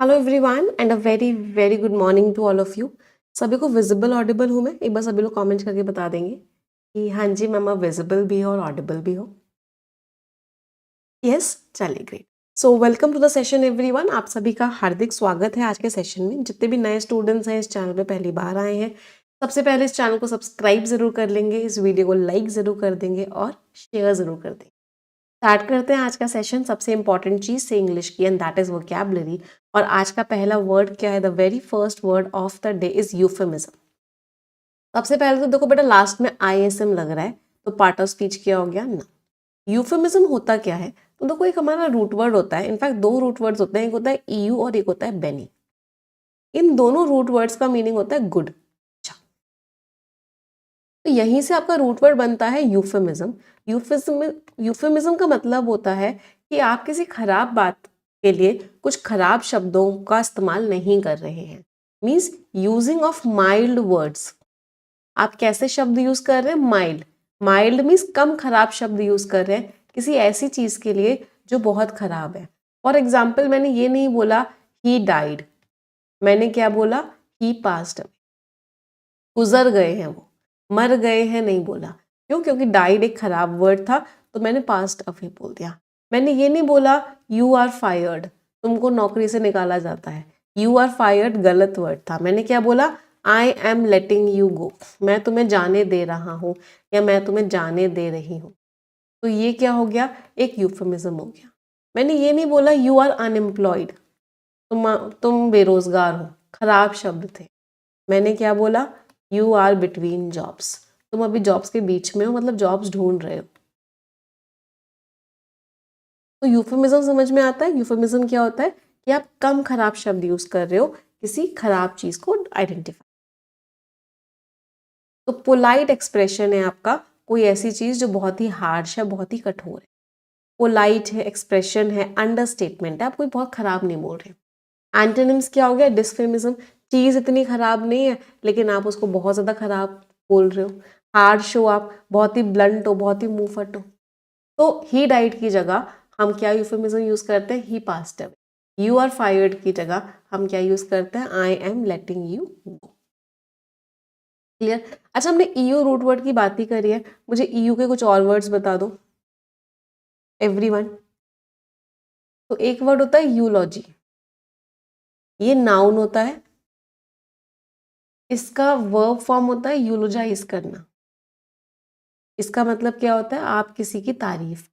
Hello everyone and a very very good morning to all of you. सभी को visible Audible हूँ मैं? एक बार सभी लोग कमेंट करके बता देंगे कि हाँ जी मैम आप विजिबल भी हो और ऑडिबल भी हो। यस, चलिए great. So welcome to the session everyone. आप सभी का हार्दिक स्वागत है आज के सेशन में। जितने भी नए स्टूडेंट्स हैं इस चैनल पे पहली बार आए हैं, सबसे पहले इस चैनल को सब्सक्राइब जरूर कर लेंगे, इस वीडियो को लाइक जरूर कर देंगे और शेयर जरूर कर देंगे। स्टार्ट करते हैं आज का सेशन सबसे इंपॉर्टेंट चीज से इंग्लिश की, एंड दैट इज वोकैबुलरी। और आज का पहला वर्ड क्या है? The very first word of the day is euphemism. सबसे पहले तो देखो बेटा, लास्ट में आईएसएम लग रहा है, तो पार्ट ऑफ स्पीच क्या हो गया ना। यूफेमिज्म होता क्या है? तो देखो, एक हमारा रूट वर्ड होता है, इनफैक्ट दो रूट वर्ड्स होते हैं, एक होता है ईयू और एक होता है बेनी। इन दोनों रूट वर्ड्स का मीनिंग होता है गुड। तो यहीं से आपका रूट वर्ड बनता है यूफेमिज्म। यूफेमिज्म का मतलब होता है कि आप किसी खराब बात के लिए कुछ खराब शब्दों का इस्तेमाल नहीं कर रहे हैं। Means using of mild words. आप कैसे शब्द यूज कर रहे हैं? माइल्ड। माइल्ड मीन्स कम खराब शब्द यूज कर रहे हैं किसी ऐसी चीज के लिए जो बहुत खराब है। फॉर एग्जाम्पल, मैंने ये नहीं बोला ही डाइड, मैंने क्या बोला? ही पास्ड अवे। गुजर गए हैं वो, मर गए हैं नहीं बोला। क्यों? क्योंकि डाइड एक खराब वर्ड था, तो मैंने पास्ट अवे बोल दिया। मैंने ये नहीं बोला यू आर फायर्ड, तुमको नौकरी से निकाला जाता है। यू आर फायर्ड गलत वर्ड था, मैंने क्या बोला? आई एम लेटिंग यू गो, मैं तुम्हें जाने दे रहा हूँ या मैं तुम्हें जाने दे रही हूँ। तो ये क्या हो गया? एक यूफेमिज्म हो गया। मैंने ये नहीं बोला यू आर अनएम्प्लॉयड, तुम बेरोजगार हो, खराब शब्द थे। मैंने क्या बोला? यू आर बिटवीन जॉब्स, तुम अभी जॉब्स के बीच में हो, मतलब जॉब्स ढूंढ रहे हो। तो यूफेमिज्म समझ में आता है? यूफेमिज्म क्या होता है कि आप कम खराब शब्द यूज कर रहे हो किसी खराब चीज को आइडेंटिफाई। तो पोलाइट एक्सप्रेशन है आपका कोई ऐसी चीज जो बहुत ही हार्श है, बहुत ही कठोर है। पोलाइट है, एक्सप्रेशन है, अंडरस्टेटमेंट है, आप कोई बहुत खराब नहीं बोल रहे। एंटोनिम्स क्या हो गया? डिस्फेमिज्म, चीज इतनी खराब नहीं है लेकिन आप उसको बहुत ज्यादा खराब बोल रहे हो। हार्श हो, आप बहुत ही ब्लंट हो, बहुत ही मुंह फट हो। तो ही डाइड की जगह हम क्या यूफेमिज्म यूज करते हैं? He passed away. You are fired की जगह हम क्या यूज करते हैं? I am letting you go. Clear? अच्छा, हमने ईयू रूट वर्ड की बात ही करी है, मुझे ईयू के कुछ और वर्ड्स बता दो एवरीवन। तो एक वर्ड होता है यूलॉजी, ये नाउन होता है, इसका वर्ब फॉर्म होता है यूलोजाइज करना। इसका मतलब क्या होता है? आप किसी की तारीफ,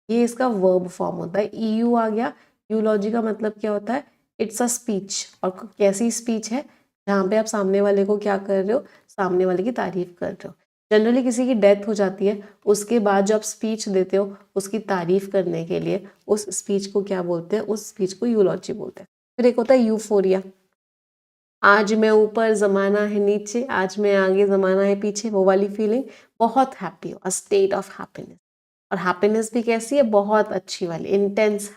ये इसका वर्ब फॉर्म होता है। ईयू आ गया। यूलॉजी का मतलब क्या होता है? It's a speech. और कैसी स्पीच है? जहाँ पे आप सामने वाले को क्या कर रहे हो? सामने वाले की तारीफ कर रहे हो। जनरली किसी की डेथ हो जाती है, उसके बाद जो आप स्पीच देते हो उसकी तारीफ करने के लिए, उस स्पीच को क्या बोलते हैं? उस स्पीच को यूलॉजी बोलते हैं। फिर एक होता है यूफोरिया। आज मैं ऊपर जमाना है नीचे, आज मैं आगे जमाना है पीछे, वो वाली फीलिंग। बहुत हैप्पी हो, अ स्टेट ऑफ हैप्पीनेस। और हैप्पीनेस भी कैसी है? बहुत अच्छी वाली, intense.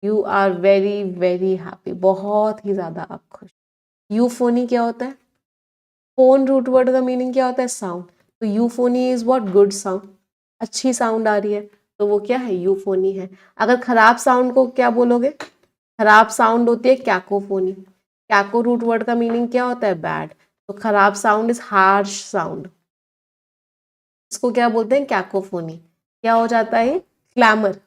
You are very very happy, बहुत ही ज्यादा आप खुश। यूफोनी क्या होता है? फोन रूट वर्ड का मीनिंग क्या होता है? साउंड। तो euphony is what? Good sound, अच्छी साउंड आ रही है, तो वो क्या है? यूफोनी है। अगर खराब साउंड को क्या बोलोगे? खराब साउंड होती है कैकोफोनी। कैको रूट वर्ड का मीनिंग क्या होता है? बैड। तो खराब साउंड इज हार्श साउंड, इसको क्या बोलते हैं? कैकोफोनी। क्या हो जाता है? क्लैमर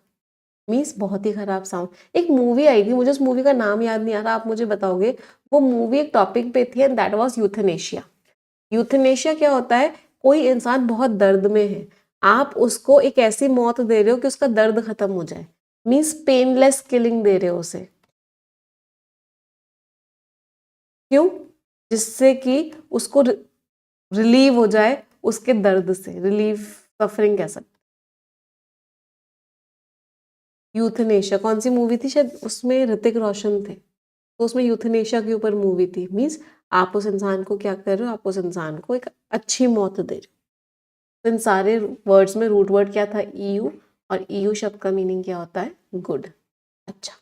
मीन्स बहुत ही खराब साउंड। एक मूवी आई थी, मुझे उस मूवी का नाम याद नहीं आ रहा, आप मुझे बताओगे? वो मूवी एक टॉपिक पे थी and that was euthanasia. Euthanasia क्या होता है? कोई इंसान बहुत दर्द में है, आप उसको एक ऐसी मौत दे रहे हो कि उसका दर्द खत्म हो जाए। मीन्स पेनलेस किलिंग दे रहे हो उसे। क्यों? जिससे कि उसको रिलीव हो जाए उसके दर्द से, रिलीव, सफरिंग कह सकते। यूथनेशिया कौन सी मूवी थी? शायद उसमें ऋतिक रोशन थे, तो उसमें यूथनेशिया के ऊपर मूवी थी। मीन्स आप उस इंसान को क्या कर रहे हो? आप उस इंसान को एक अच्छी मौत दे रहे हो। तो इन सारे वर्ड्स में रूट वर्ड क्या था? ईयू। और ईयू शब्द का मीनिंग क्या होता है? गुड, अच्छा।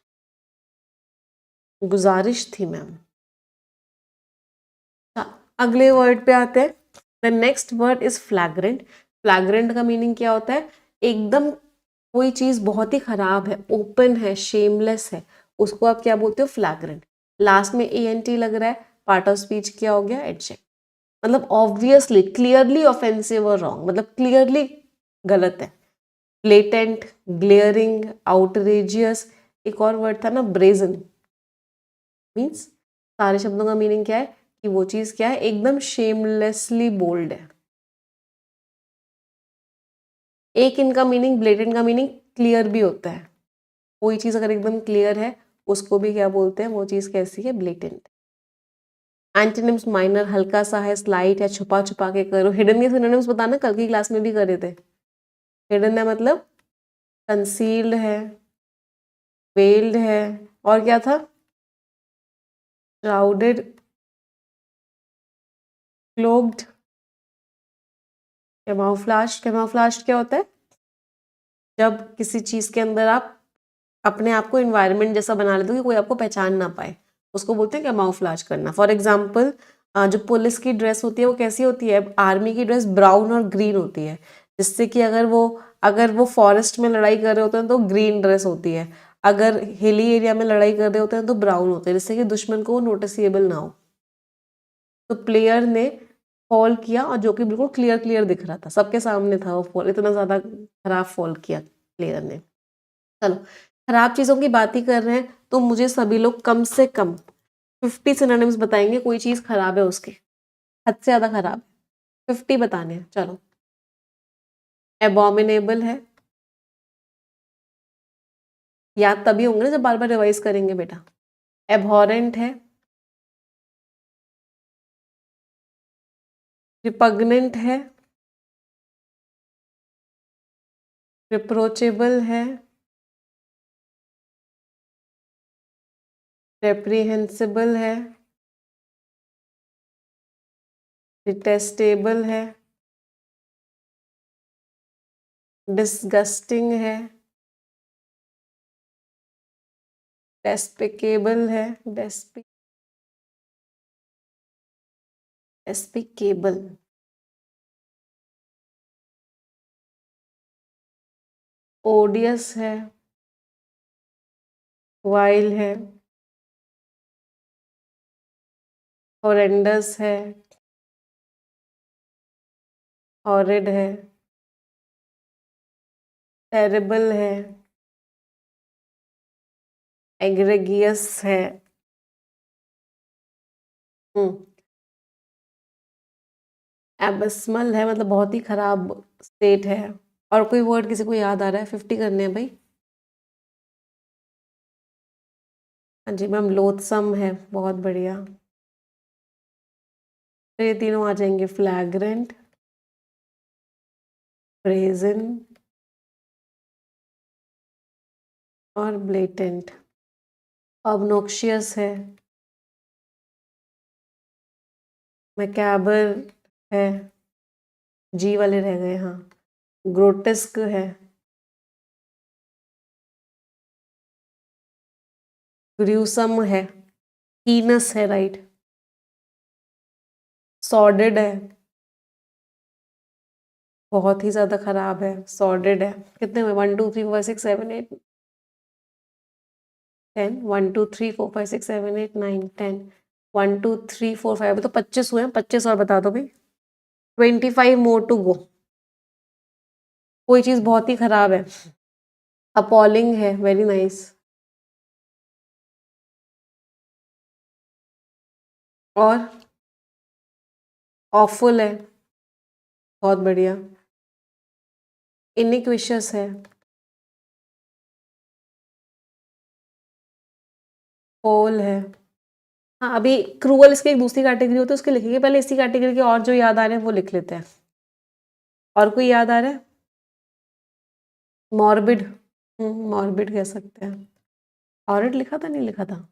गुजारिश थी मैम। अगले वर्ड पे आते हैं। The next word is फ्लैग्रेंट। फ्लैग्रेंट का मीनिंग क्या होता है? एकदम कोई चीज बहुत ही खराब है, ओपन है, शेमलेस है, उसको आप क्या बोलते हो? फ्लैग्रेंट। लास्ट में एन टी लग रहा है, पार्ट ऑफ स्पीच क्या हो गया? एडजेक्ट। मतलब ऑब्वियसली, क्लियरली ऑफेंसिव और रॉन्ग, मतलब क्लियरली गलत है। ब्लेटेंट, ग्लेयरिंग, आउटरेजियस, एक और वर्ड था ना, ब्रेजन। मीन्स सारे शब्दों का मीनिंग क्या है कि वो चीज क्या है? एकदम शेमलेसली बोल्ड है। एक इनका मीनिंग, ब्लेटेंट का मीनिंग क्लियर भी होता है। कोई चीज अगर एकदम क्लियर है उसको भी क्या बोलते हैं? वो चीज कैसी है? ब्लेटेंट। एंटोनिम्स माइनर, हल्का सा है, स्लाइट है, छुपा छुपा के करो। हिडन के सिनोनिम्स बताना, कल की क्लास में भी करे थे। हिडन है मतलब कंसील्ड है, वेल्ड है, और क्या था? Crowded, cloaked, camouflage. कैमोफ्लेज क्या होता है? जब किसी चीज के अंदर आप अपने आप को इन्वायरमेंट जैसा बना लेते हो कि कोई आपको पहचान ना पाए, उसको बोलते हैं कैमोफ्लेज करना। फॉर एग्जाम्पल, जो पुलिस की ड्रेस होती है वो कैसी होती है? आर्मी की ड्रेस ब्राउन और ग्रीन होती है, जिससे कि अगर वो फॉरेस्ट में लड़ाई कर रहे होते हैं तो ग्रीन ड्रेस होती है, अगर हिली एरिया में लड़ाई कर रहे होते हैं तो ब्राउन होते हैं, जिससे कि दुश्मन को वो नोटिसेबल ना हो। तो प्लेयर ने फॉल किया, और जो कि बिल्कुल क्लियर क्लियर दिख रहा था, सबके सामने था वो फॉल, इतना ज्यादा खराब फॉल किया प्लेयर ने। चलो, खराब चीजों की बात ही कर रहे हैं, तो मुझे सभी लोग कम से कम 50 सिनोनिम्स बताएंगे कोई चीज खराब है उसके, हद से ज्यादा खराब। 50 बताने हैं, चलो। एबॉमिनेबल है, याद तभी होंगे ना जब बार बार रिवाइज करेंगे बेटा। एबहॉरेंट है, रिपग्नेंट है, रिप्रोचेबल है, रेप्रीहेंसिबल है, डिटेस्टेबल है, डिसगस्टिंग है, डेस्पिकेबल है, डेस्पिकेबल, ओडियस है, वाइल है, हॉरेंडस है, हॉरिड है, टेरेबल है, एग्रेगियस है। एबस्मल है, मतलब बहुत ही खराब स्टेट है। और कोई वर्ड किसी को याद आ रहा है? 50 करने हैं भाई। हाँ जी मैम, लोथसम है, बहुत बढ़िया। तो ये तीनों आ जाएंगे, फ्लैग्रेंट, ब्रेजन और ब्लेटेंट। ऑब्नोक्शियस है, मैकैबर है, जी वाले रह गए, हाँ। ग्रोटेस्क है, ग्रूसम है, हीनस है, राइट। सॉर्डेड है, बहुत ही ज्यादा खराब है, सॉर्डेड है। कितने हुए? 1 2 3 4 5 6 7 8 10। 1 2 3 4 5 6 7 8 9 10। 1 2 3 4 5, तो 25 हुए हैं। 25 और बता दो भाई। 25 मोर टू गो। कोई चीज बहुत ही खराब है, अपॉलिंग है, वेरी नाइस। और ऑफुल है, बहुत बढ़िया। इनिक्विशियस है, फोल है। हाँ, अभी क्रूअल इसकी एक दूसरी कैटेगरी होती है, उसके लिखेंगे, पहले इसी कैटेगरी के और जो याद आ रहे हैं वो लिख लेते हैं। और कोई याद आ रहा है? मॉर्बिड, मॉर्बिड कह सकते हैं। ऑरिड लिखा था, नहीं लिखा था?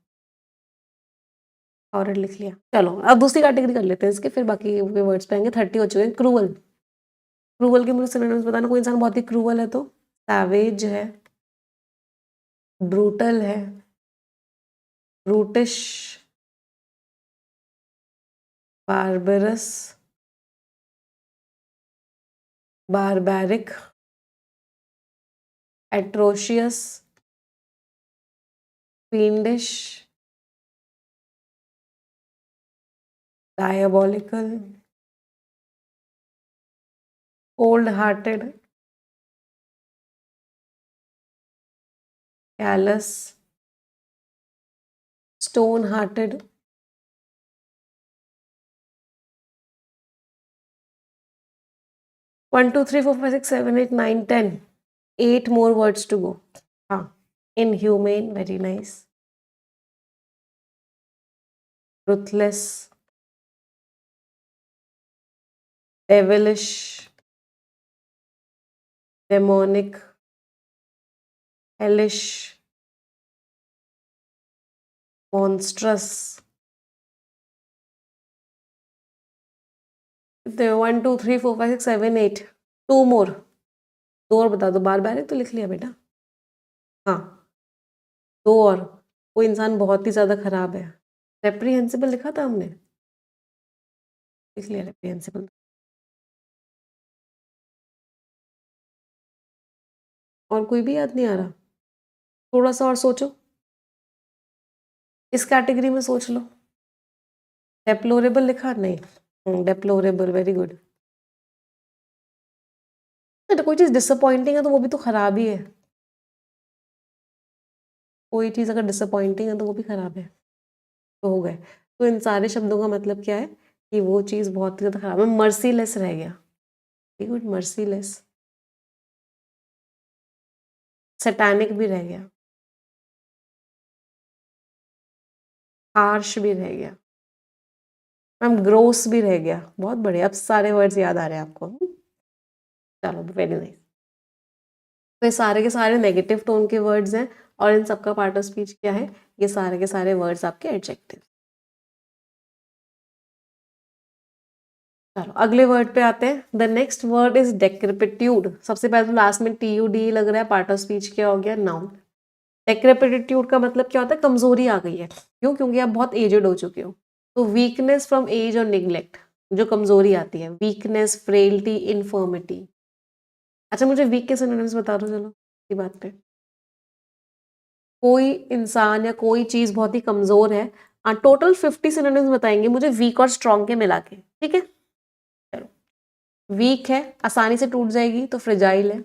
ऑरिड लिख लिया। चलो अब दूसरी कैटेगरी कर लेते हैं इसके, फिर बाकी के वर्ड्स पे आएंगे। 30 हो चुके हैं। क्रूअल, क्रूअल के मुझे सिनोनिम्स बताना। कोई इंसान बहुत ही क्रूअल है तो सैवेज है, ब्रूटल है, brutish, barbarous, बारबैरिक, atrocious, fiendish, diabolical, cold-hearted, callous, stone-hearted. 1 2 3 4 5 6 7 8 9 10. 8 more words to go. हाँ, inhumane, very nice. Ruthless, devilish, demonic, hellish, monstrous. 1 2 3 4 5 6 7 8. 2 more. 2 और बता दो, बार बार है तो लिख लिया बेटा। हाँ, 2 और। वो इंसान बहुत ही ज्यादा खराब है। रेप्रीहेंसिबल लिखा था हमने, लिख लिया रेप्रीहेंसिबल। और कोई भी याद नहीं आ रहा? थोड़ा सा और सोचो, इस कैटेगरी में सोच लो। डेप्लोरेबल लिखा नहीं? Deplorable, very good. तो कोई चीज डिसअपॉइंटिंग है तो वो भी तो खराब ही है। कोई चीज अगर डिसअपॉइंटिंग है तो वो भी खराब है। तो हो गए। तो इन सारे शब्दों का मतलब क्या है कि वो चीज बहुत ही ज्यादा खराब है। मर्सीलेस रह गया, वेरी गुड, मर्सीलेस। सैटानिक भी रह गया, हार्श भी रह गया, मैम ग्रोस भी रह गया। बहुत बढ़िया, अब सारे वर्ड्स याद आ रहे हैं आपको। चलो, वेरी नाइस। तो ये सारे के सारे नेगेटिव टोन के वर्ड्स हैं और इन सबका पार्ट ऑफ स्पीच क्या है? ये सारे के सारे वर्ड्स आपके एडजेक्टिव। चलो अगले वर्ड पे आते हैं। The next word is decrepitude. सबसे पहले तो लास्ट में टी यू डी लग रहा है, पार्ट ऑफ स्पीच क्या हो गया? नाउन। डेक्रेपिट्यूड का मतलब क्या होता है? कमजोरी आ गई है। क्यों? क्योंकि आप बहुत एजेड हो चुके हो। तो वीकनेस फ्रॉम एज और निग्लेक्ट, जो कमजोरी आती है, वीकनेस, फ्रेल्टी, इन्फर्मिटी। अच्छा, मुझे वीक के सिनोनिम्स बता दो चलो इसी बात पे। कोई इंसान या कोई चीज बहुत ही कमजोर है, टोटल 50 सिनोनिम्स बताएंगे मुझे वीक और स्ट्रॉन्ग के मिला के, ठीक है? चलो, वीक है, आसानी से टूट जाएगी तो फ्रेजाइल है।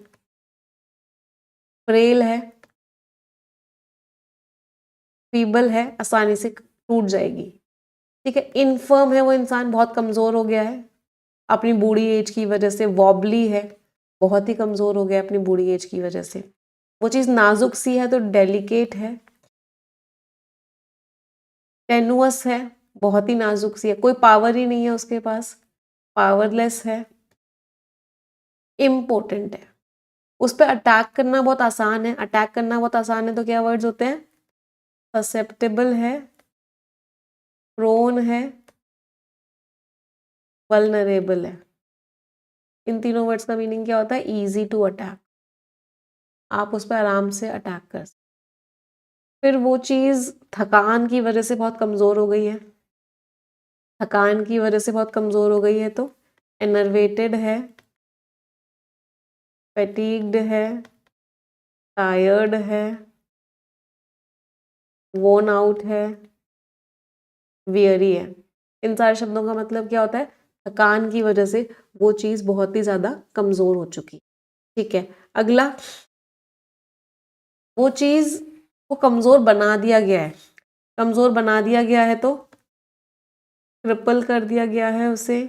फ्रेल है, फीबल है, आसानी से टूट जाएगी, ठीक है? इनफर्म है, वो इंसान बहुत कमजोर हो गया है अपनी बूढ़ी एज की वजह से। वॉबली है, बहुत ही कमजोर हो गया अपनी बूढ़ी एज की वजह से। वो चीज नाजुक सी है तो डेलिकेट है। टेनुअस है, बहुत ही नाजुक सी है, कोई पावर ही नहीं है उसके पास, पावरलेस है। इम्पोर्टेंट है, उस पर अटैक करना बहुत आसान है। अटैक करना बहुत आसान है तो क्या वर्ड्स होते हैं? ससेप्टेबल है, प्रोन है, वल्नरेबल है। इन तीनों वर्ड्स का मीनिंग क्या होता है? इजी टू अटैक, आप उस पर आराम से अटैक कर सकते। फिर वो चीज थकान की वजह से बहुत कमजोर हो गई है, थकान की वजह से बहुत कमजोर हो गई है तो एनर्वेटेड है, फैटीग्ड है, टायर्ड है, वोन आउट है, वियरी है। इन सारे शब्दों का मतलब क्या होता है? थकान की वजह से वो चीज बहुत ही ज्यादा कमजोर हो चुकी, ठीक है? अगला, वो चीज को कमजोर बना दिया गया है। कमजोर बना दिया गया है तो क्रिपल कर दिया गया है उसे,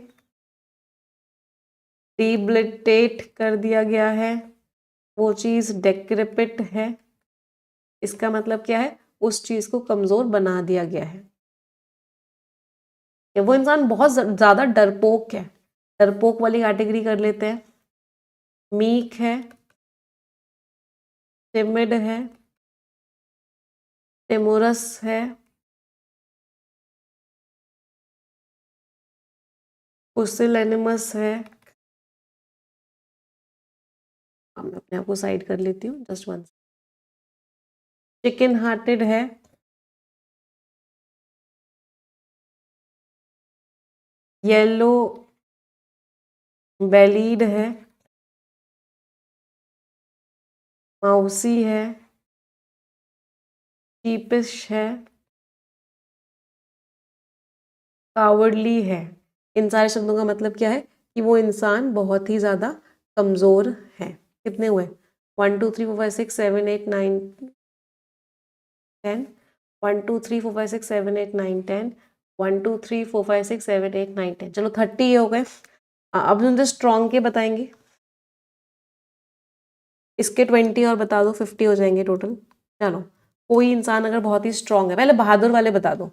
डिबिलिटेट कर दिया गया है, वो चीज डेक्रेपिट है। इसका मतलब क्या है? उस चीज को कमजोर बना दिया गया है। वो इंसान बहुत ज्यादा डरपोक है, डरपोक वाली कैटेगरी कर लेते हैं। मीक है, टिमिड है, टिमोरस है, पुसिलैनिमस है। मैं अपने आप को साइड कर लेती हूँ, जस्ट वन। चिकन हार्टेड है, येलो बेलीड है, माउसी है, शीपिश है, कावर्डली है। इन सारे शब्दों का मतलब क्या है कि वो इंसान बहुत ही ज़्यादा कमज़ोर है। कितने हुए? 1 2 3 4 5 6 7 8 9 10 1 2 3 4 5 6 7 8 9 10 1 2 3 4 5 6 7 8 9 10 चलो 30 हो गए। अब मुझे स्ट्रॉन्ग के बताएंगे। इसके 20 और बता दो, 50 हो जाएंगे टोटल। चलो, कोई इंसान अगर बहुत ही स्ट्रांग है, पहले बहादुर वाले बता दो।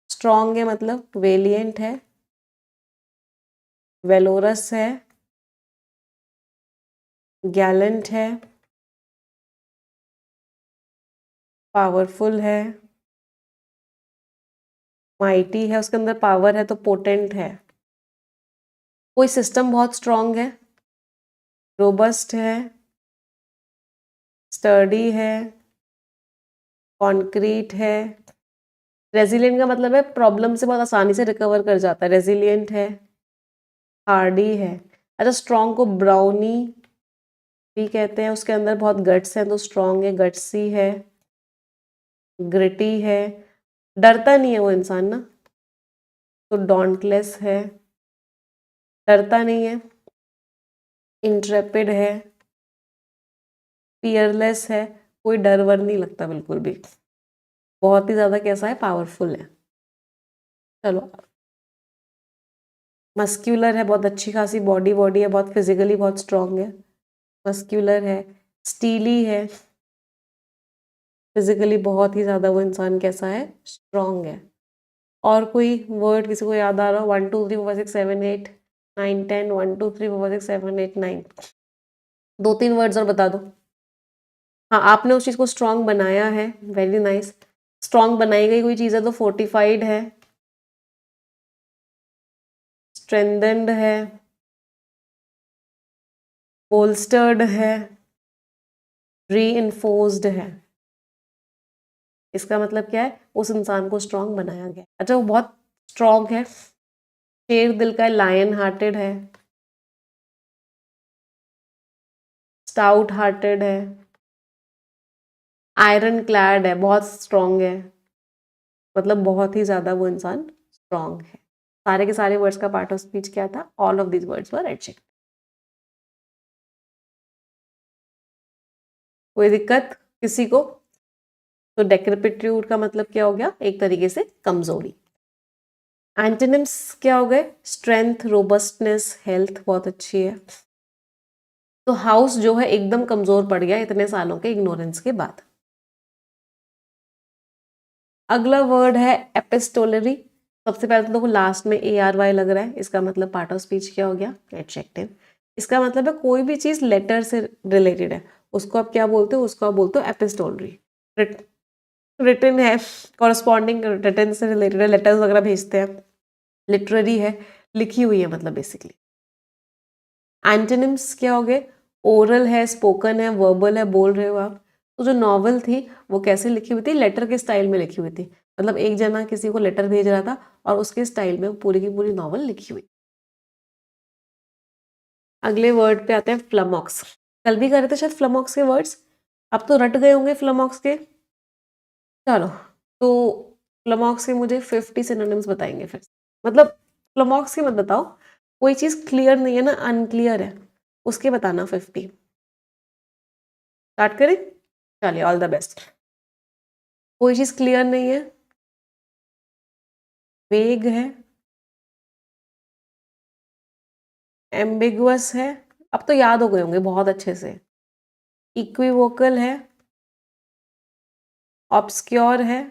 स्ट्रांग है मतलब वेलिएंट है, वेलोरस है, गैलेंट है, पावरफुल है, माइटी है, उसके अंदर पावर है तो पोटेंट है। कोई सिस्टम बहुत स्ट्रांग है, रोबस्ट है, स्टर्डी है, कॉन्क्रीट है। रेजिलिएंट का मतलब है प्रॉब्लम से बहुत आसानी से रिकवर कर जाता है, रेजिलिएंट है, हार्डी है। अच्छा, स्ट्रांग को ब्राउनी भी कहते हैं, उसके अंदर बहुत गट्स हैं तो स्ट्रांग है, गट्सी है, ग्रिटी है, डरता नहीं है वो इंसान ना, तो डॉन्टलेस है, डरता नहीं है, इंट्रेपिड है, फियरलेस है, कोई डर वर नहीं लगता बिल्कुल भी, बहुत ही ज़्यादा कैसा है, पावरफुल है। चलो, मस्क्यूलर है, बहुत अच्छी खासी बॉडी बॉडी है, बहुत फिजिकली बहुत स्ट्रांग है, मस्क्यूलर है, स्टीली है, फिजिकली बहुत ही ज़्यादा वो इंसान कैसा है, स्ट्रांग है। और कोई वर्ड किसी को याद आ रहा हो? 1 2 3 4 5 6 7 8 9 10 1 2 3 4 5 6 7 8 9, 2 3 वर्ड्स और बता दो। हाँ, आपने उस चीज़ को स्ट्रांग बनाया है, वेरी नाइस। स्ट्रांग बनाई गई कोई चीज़ है तो फोर्टिफाइड है, स्ट्रेंथेंड है, बोल्स्टर्ड है, रीइंफोर्स्ड है। इसका मतलब क्या है? उस इंसान को स्ट्रांग बनाया गया। अच्छा, वो बहुत स्ट्रांग है, शेर दिल का है, लायन हार्टेड है, स्टाउट हार्टेड है, आयरन क्लैड है, बहुत स्ट्रांग है, मतलब बहुत ही ज्यादा वो इंसान स्ट्रांग है। सारे के सारे वर्ड्स का पार्ट ऑफ स्पीच क्या था? All of these words were adjective. कोई दिक्कत किसी को? तो डेक्रेपिट्यूड का मतलब क्या हो गया? एक तरीके से कमजोरी। एंटोनिम्स क्या हो गए? स्ट्रेंथ, रोबस्टनेस, हेल्थ बहुत अच्छी है। तो हाउस जो है एकदम कमजोर पड़ गया इतने सालों के इग्नोरेंस के बाद। अगला वर्ड है एपिस्टोलरी। सबसे पहले तो देखो लास्ट में ARY लग रहा है, इसका मतलब पार्ट ऑफ स्पीच क्या हो गया? एडजेक्टिव। इसका मतलब है कोई भी चीज लेटर से रिलेटेड है, उसको आप क्या बोलते हो? उसको आप बोलते हो एपिस्टोलरी। रिटन है, कॉरस्पॉन्डिंग रिटन से रिलेटेड है, लेटर्स वगैरह भेजते हैं। लिटरेरी है, लिखी हुई है मतलब बेसिकली। एंटोनिम्स क्या हो गए? ओरल है, स्पोकन है, वर्बल है, बोल रहे हो आप। तो जो नॉवल थी वो कैसे लिखी हुई थी? लेटर के स्टाइल में लिखी हुई थी, मतलब एक जना किसी को लेटर भेज रहा था और उसके स्टाइल में पूरी की पूरी नॉवल लिखी हुई। अगले वर्ड पे आते हैं फ्लमॉक्स। कल भी कर रहे थे शायद फ्लमॉक्स के वर्ड्स, अब तो रट गए होंगे फ्लमॉक्स के। चलो, तो फ्लमॉक्स के मुझे 50 सिनोनिम्स बताएंगे फिर। मतलब फ्लमॉक्स के मत बताओ, कोई चीज क्लियर नहीं है ना, अनक्लियर है, उसके बताना 50। स्टार्ट करें? चलिए, ऑल द बेस्ट। कोई चीज क्लियर नहीं है, वेग है, एम्बिगुअस है, अब तो याद हो गए होंगे बहुत अच्छे से। इक्विवोकल है, ऑब्सक्योर है,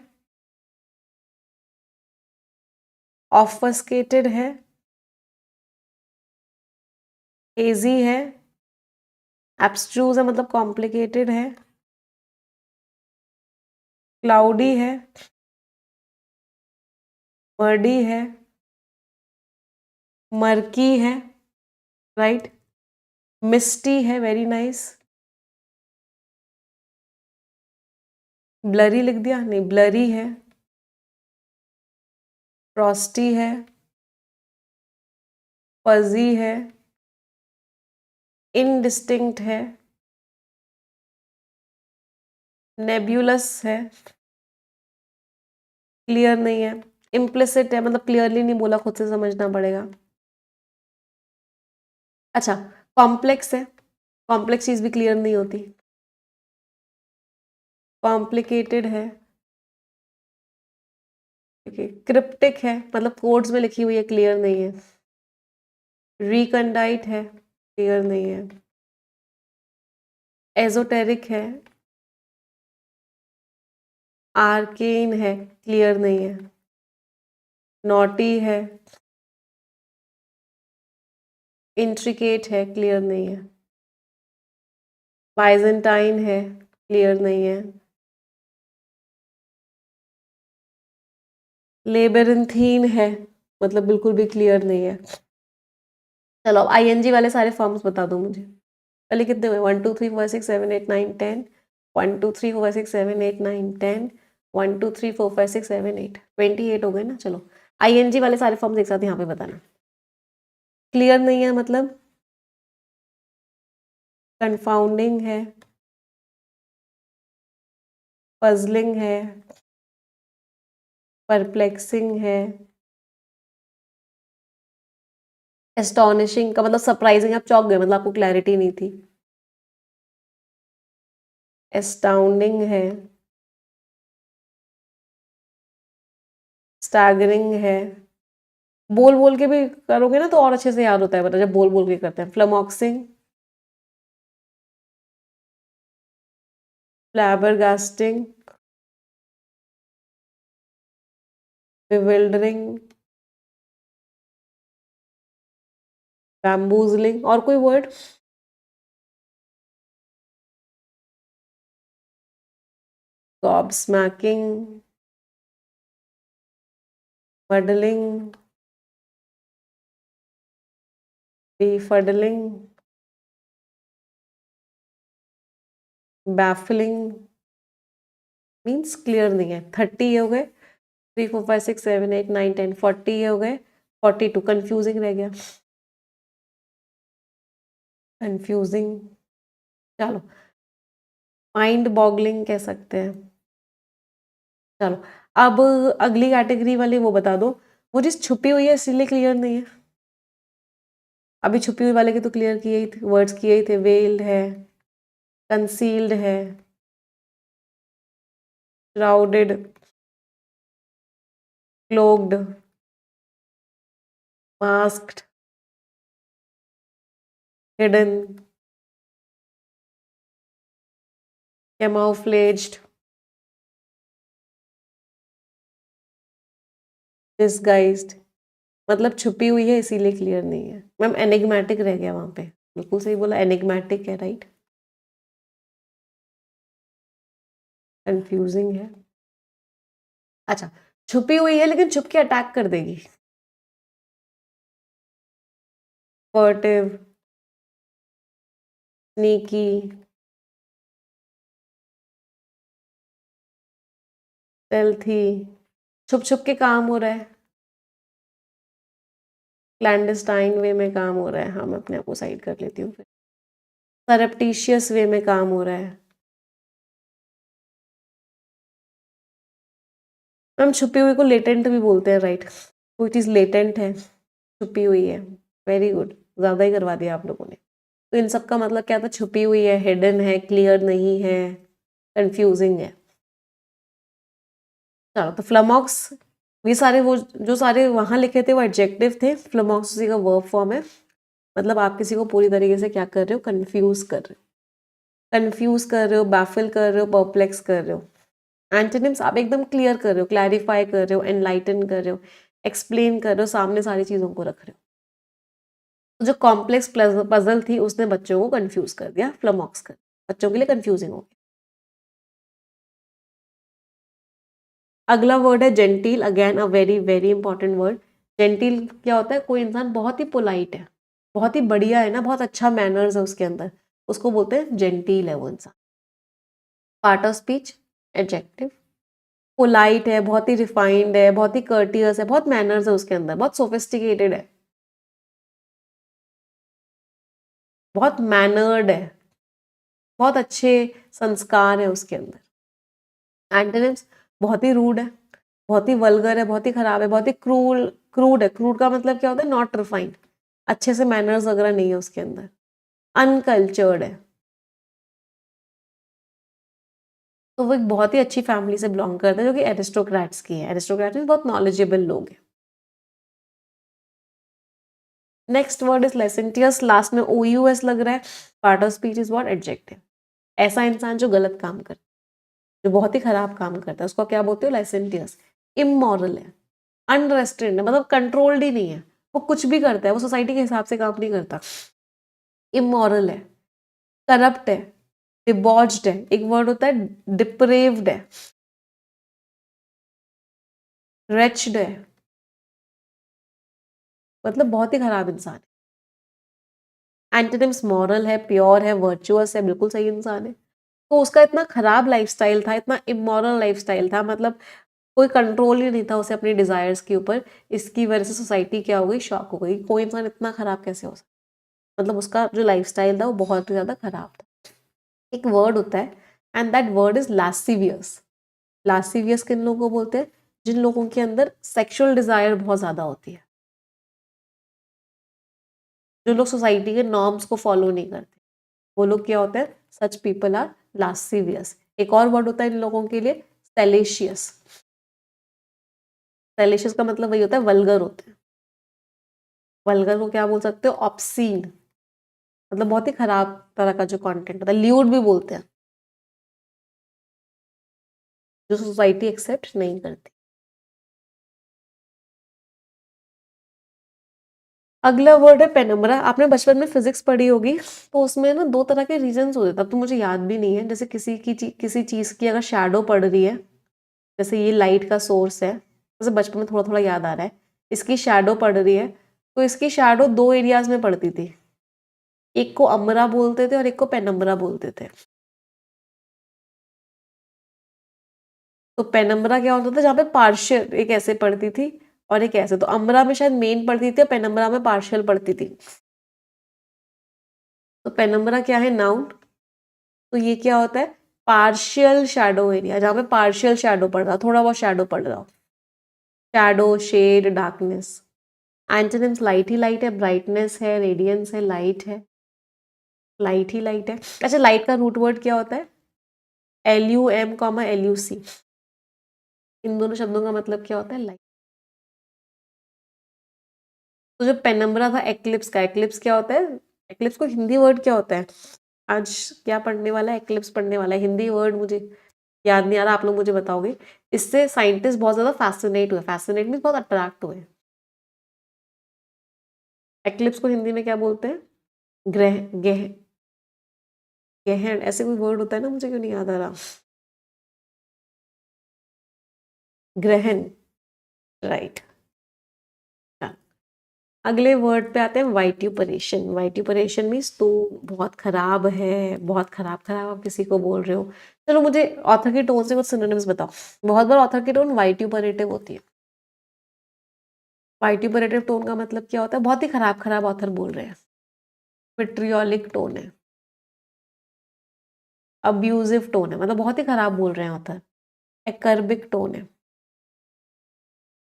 ऑफस्केटेड है, हेजी है, एब्स्ट्रूज है मतलब कॉम्प्लिकेटेड है, क्लाउडी है, मर्डी है, मर्की है, राइट, मिस्टी है, वेरी नाइस। ब्लरी लिख दिया? नहीं, ब्लरी है, फ्रॉस्टी है, फजी है, इनडिस्टिंक्ट है, नेब्यूलस है, क्लियर नहीं है। इम्प्लिसिट है, मतलब क्लियरली नहीं बोला, खुद से समझना पड़ेगा। अच्छा, कॉम्प्लेक्स है, कॉम्प्लेक्स चीज भी क्लियर नहीं होती। कॉम्प्लिकेटेड है, क्रिप्टिक है, मतलब कोड्स में लिखी हुई है, क्लियर नहीं है। रिकंडाइट है, क्लियर नहीं है। एजोटेरिक है, आर्केन है, क्लियर नहीं है। नॉटी है, इंट्रिकेट है, क्लियर नहीं है। बाइजेंटाइन है, क्लियर नहीं है। लेबेरिंथीन है, मतलब बिल्कुल भी क्लियर नहीं है। चलो अब आईएनजी वाले सारे फॉर्म्स बता दो मुझे। पहले कितने हुए? 1 2 3 4 6 7 8 9 10, 1 2 3 4 6 7 8 9 10, 1 2 3 4 5 6 7 8, 28 हो गए ना। चलो आईएनजी वाले सारे फॉर्म्स एक साथ यहाँ पे बताना। क्लियर नहीं है मतलब कंफाउंडिंग है, पजलिंग है, परप्लेक्सिंग है, एस्टोनिशिंग का मतलब सरप्राइजिंग, आप चौंक गए, मतलब आपको क्लैरिटी नहीं थी। एस्टाउंडिंग है, स्टैगरिंग है। बोल बोल के भी करोगे ना तो और अच्छे से याद होता है, पता जब बोल बोल के करते हैं। Flummoxing, flabbergasting, bewildering, bamboozling. और कोई word? Gobsmacking, muddling, befuddling, baffling, means clear नहीं है। 30 हो गए, 3 4 5 6 7 8 9 10, 40 हो गए, 42 कंफ्यूजिंग रह गया। कंफ्यूजिंग, चलो माइंड बॉगलिंग कह सकते हैं। चलो अब अगली कैटेगरी वाली वो बता दो। वो जिस छुपी हुई है इसीलिए क्लियर नहीं है। अभी छुपी हुई वाले के तो क्लियर किए ही थे, वर्ड्स किए ही थे। वेल्ड है, कंसील्ड है, shrouded, cloaked, masked, hidden, camouflaged, disguised. मतलब छुपी हुई है इसीलिए क्लियर नहीं है। मैम एनिग्मेटिक रह गया वहां पे, बिल्कुल सही बोला, एनिग्मेटिक है, राइट। कंफ्यूजिंग है। अच्छा, छुपी हुई है लेकिन छुप के अटैक कर देगी। फर्टिव, स्नीकी, स्टेल्थी, छुप छुप के काम हो रहा है, क्लैंडस्टाइन वे में काम हो रहा है। हाँ मैं अपने आप को साइड कर लेती हूँ फिर। सरप्टिशियस वे में काम हो रहा है। मैम छुपी हुई को लेटेंट भी बोलते हैं, राइट। कोई चीज़ लेटेंट है, छुपी हुई है। वेरी गुड, ज़्यादा ही करवा दिया आप लोगों ने। तो इन सब का मतलब क्या था? छुपी हुई है, हिडन है, क्लियर नहीं है, कंफ्यूजिंग है। चलो तो फ्लमॉक्स, ये सारे वो जो सारे वहां लिखे थे वो एडजेक्टिव थे। फ्लमॉक्स उसी का वर्ब फॉर्म है। मतलब आप किसी को पूरी तरीके से क्या कर रहे हो? कंफ्यूज कर रहे हो। कंफ्यूज कर रहे हो, बैफिल कर रहे हो, परप्लेक्स कर रहे हो। एंटोनिम्स आप एकदम क्लियर कर रहे हो, क्लैरिफाई कर रहे हो, एनलाइटन कर रहे हो, एक्सप्लेन कर रहे हो, सामने सारी चीज़ों को रख रहे हो। तो जो कॉम्प्लेक्स पजल थी उसने बच्चों को कंफ्यूज कर दिया, फ्लमॉक्स कर, बच्चों के लिए कंफ्यूजिंग हो गया। अगला वर्ड है genteel. Again a very very important word. Genteel क्या होता है? कोई इंसान बहुत ही पोलाइट है, बहुत ही बढ़िया है ना, बहुत अच्छा मैनर्स है उसके अंदर, उसको बोलते हैं जेंटिल है वो इंसान। Part of speech, adjective. Polite है, बहुत ही रिफाइंड है, बहुत ही कर्टियस है, बहुत मैनर्स है उसके अंदर, बहुत सोफिस्टिकेटेड है, बहुत मैनर्ड है, बहुत अच्छे संस्कार है उसके अंदर। एंटोनिम्स बहुत ही रूड है, बहुत ही वल्गर है, बहुत ही खराब है, बहुत ही क्रूड है। क्रूड का मतलब क्या होता है? नॉट रिफाइंड, अच्छे से मैनर्स वगैरह नहीं है उसके अंदर। अनकल्चर्ड है, तो वो एक बहुत ही अच्छी फैमिली से बिलोंग करता है जो कि एरिस्टोक्रेट्स की है। एरिस्टोक्रेट्स में बहुत नॉलेजेबल लोग हैं। नेक्स्ट वर्ड इज लाइसेंटियस, लास्ट में ओ यू एस लग रहा है। Part of speech is what? Adjective. ऐसा इंसान जो गलत काम करता है, जो बहुत ही खराब काम करता है, उसको क्या बोलते हो? लाइसेंटियस। इमोरल है, अनरेस्ट्रेंड है, मतलब कंट्रोल्ड ही नहीं है, वो कुछ भी करता है, वो सोसाइटी के हिसाब से काम नहीं करता। इमोरल है, करप्ट है, डिबॉच्ड है, एक वर्ड होता है डिप्रेव्ड है, रेच्ड है, मतलब बहुत ही खराब इंसान है। एंटोनिम्स मॉरल है, प्योर है, वर्चुअस है, बिल्कुल सही इंसान है। तो उसका इतना खराब लाइफस्टाइल था, इतना इमोरल लाइफस्टाइल था, मतलब कोई कंट्रोल ही नहीं था उसे अपनी डिजायर्स के ऊपर। इसकी वजह से सोसाइटी क्या हो गई? शॉक हो गई, कोई इंसान इतना खराब कैसे हो सकता? मतलब उसका जो लाइफस्टाइल था वो बहुत ही ज्यादा खराब था। एक वर्ड होता है एंड दैट वर्ड इज लास्सिवियस। लास्सिवियस किन लोगों को बोलते हैं? जिन लोगों के अंदर सेक्सुअल डिजायर बहुत ज्यादा होती है, जो लोग सोसाइटी के नॉर्म्स को फॉलो नहीं करते, वो लोग क्या होते हैं? Such people are lascivious. एक और वर्ड होता है इन लोगों के लिए, सेलेशियस। सेलेशियस का मतलब वही होता है, वल्गर होते हैं। वल्गर को क्या बोल सकते हो? ऑब्सीन, मतलब बहुत ही खराब तरह का जो कंटेंट होता है। ल्यूड भी बोलते हैं, जो सोसाइटी एक्सेप्ट नहीं करती। अगला वर्ड है पेनम्बरा। आपने बचपन में फिजिक्स पढ़ी होगी, तो उसमें ना दो तरह के रीजंस होते हैं, तब तो मुझे याद भी नहीं है। जैसे किसी चीज की अगर शैडो पड़ रही है, जैसे ये लाइट का सोर्स है, जैसे बचपन में थोड़ा थोड़ा याद आ रहा है, इसकी शैडो पड़ रही है, तो इसकी शैडो दो एरियाज में पड़ती थी, एक को अमरा बोलते थे और एक को पेनम्बरा बोलते थे। तो पेनम्बरा क्या होता था? जहाँ पे पार्शियल एक ऐसे पड़ती थी और एक ऐसे, तो अमरा में शायद मेन पड़ती थी और पेनम्बरा में पार्शियल पड़ती थी। तो पेनम्बरा क्या है? नाउन। तो ये क्या होता है? पार्शियल शैडो एरिया, जहाँ पे पार्शियल शैडो पड़ रहा, थोड़ा बहुत शैडो पड़ रहा हो। Shadow, shade, darkness. Antonyms light ही लाइट है, ब्राइटनेस है, रेडियंस है, लाइट है। लाइट ही लाइट है। अच्छा, लाइट का रूट वर्ड क्या होता है? LUM comma LUC। इन दोनों शब्दों का मतलब क्या होता है? लाइट। तो जो पेनम्बरा था एक्लिप्स का, एक्लिप्स क्या होता है? एक्लिप्स को हिंदी वर्ड क्या होता है? आज क्या पढ़ने वाला है? एक्लिप्स पढ़ने वाला है। हिंदी वर्ड मुझे याद नहीं आ रहा, आप लोग मुझे बताओगे। इससे साइंटिस्ट बहुत ज्यादा फैसिनेट हुए। फैसिनेट मीन बहुत अट्रैक्ट हुए। एक्लिप्स को हिंदी में क्या बोलते हैं? ग्रह गह गहन, ऐसे कोई वर्ड होता है ना, मुझे क्यों नहीं याद आ रहा। ग्रहण, राइट। अगले वर्ड पे आते हैं वाइट्यूपरेशन। वाइट्यूपरेशन मीन्स तो बहुत खराब है, बहुत खराब खराब आप किसी को बोल रहे हो। चलो मुझे ऑथर की टोन से कुछ सिनोनिम्स बताओ। बहुत बार ऑथर की टोन वाइट्यूपरेटिव होती है। वाइट्यूपरेटिव टोन का मतलब क्या होता है? बहुत ही खराब खराब ऑथर बोल रहे हैं। विट्रियोलिक टोन है, अब्यूजिव टोन है, मतलब बहुत ही खराब बोल रहे हैं ऑथर। एकर्बिक टोन है,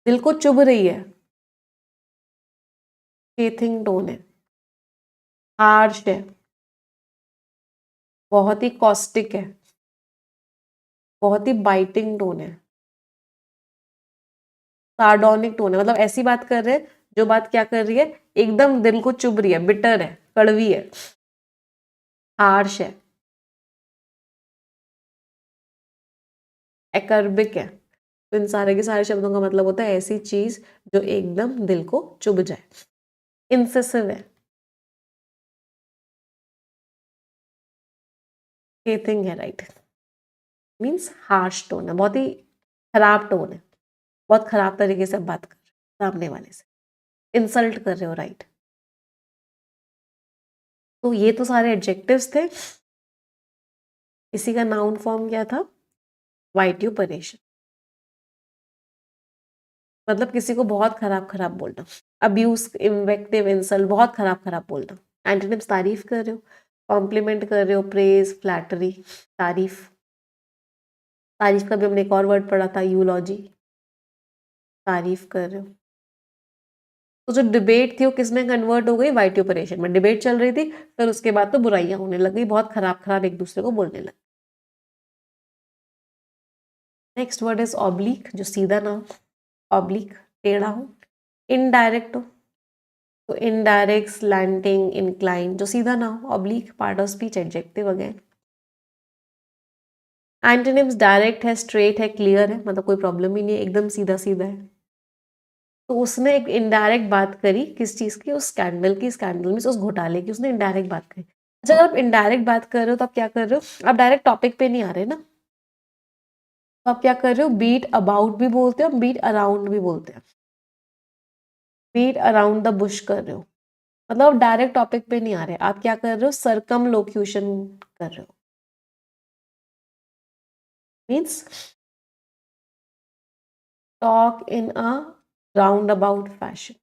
दिल को चुभ रही है। स्केथिंग टोन है, हार्श है, बहुत ही कॉस्टिक है, बहुत ही बाइटिंग टोन है। सार्डोनिक टोन है, मतलब ऐसी बात कर रहे हैं जो बात क्या कर रही है? एकदम दिल को चुभ रही है, बिटर है, कड़वी है, हार्श है। एकर्बिक है। तो इन सारे के सारे शब्दों का मतलब होता है ऐसी चीज जो एकदम दिल को चुभ जाए। इंसेसिव है, स्केथिंग है, राइट। मीन्स हार्श टोन है, बहुत ही खराब टोन है, बहुत खराब तरीके से आप बात कर रहे हो सामने वाले से, इंसल्ट कर रहे हो, राइट। तो ये तो सारे एडजेक्टिव्स थे। इसी का नाउन फॉर्म क्या था? वाइट्यूपरेशन। मतलब किसी को बहुत खराब खराब बोलना, अब्यूज, इन्वेक्टिव, इंसल्ट, बहुत खराब खराब बोलना। एंटोनिम्स तारीफ कर रहे हो, कॉम्प्लीमेंट कर रहे हो, प्रेज, फ्लैटरी, तारीफ। तारीफ का भी हमने एक और वर्ड पढ़ा था, यूलॉजी, तारीफ कर रहे हो। तो जो डिबेट थी वो किसमें कन्वर्ट हो गई, वाइट्यूपरेशन में। डिबेट चल रही थी, फिर उसके बाद तो बुराइयां होने लग गई, बहुत खराब खराब एक दूसरे को बोलने लगे। नेक्स्ट वर्ड इज ऑब्लिक, जो सीधा ना हो, ऑब्लिक टेढ़ा हो। इनडायरेक्ट हो, तो इनडायरेक्ट, स्लैंटिंग, इंक्लाइन, जो सीधा ना हो, oblique, part of speech, adjective again. Antonyms direct है, स्ट्रेट है, क्लियर है, मतलब कोई प्रॉब्लम ही नहीं है, एकदम सीधा सीधा है। तो उसने एक इनडायरेक्ट बात करी किस चीज की, उस स्कैंडल की, स्कैंडल में उस घोटाले की उसने इनडायरेक्ट बात करी। अच्छा, अगर आप इनडायरेक्ट बात कर रहे हो तो आप क्या कर रहे हो, आप डायरेक्ट टॉपिक पे नहीं आ रहे ना, तो आप क्या कर रहे हो, बीट अबाउट भी बोलते हो, बीट अराउंड भी बोलते हैं, बीट अराउंड द बुश कर रहे हो, मतलब आप डायरेक्ट टॉपिक पे नहीं आ रहे, आप क्या कर रहे हो, सर्कमलोक्यूशन कर रहे हो। Means talk in a round about fashion,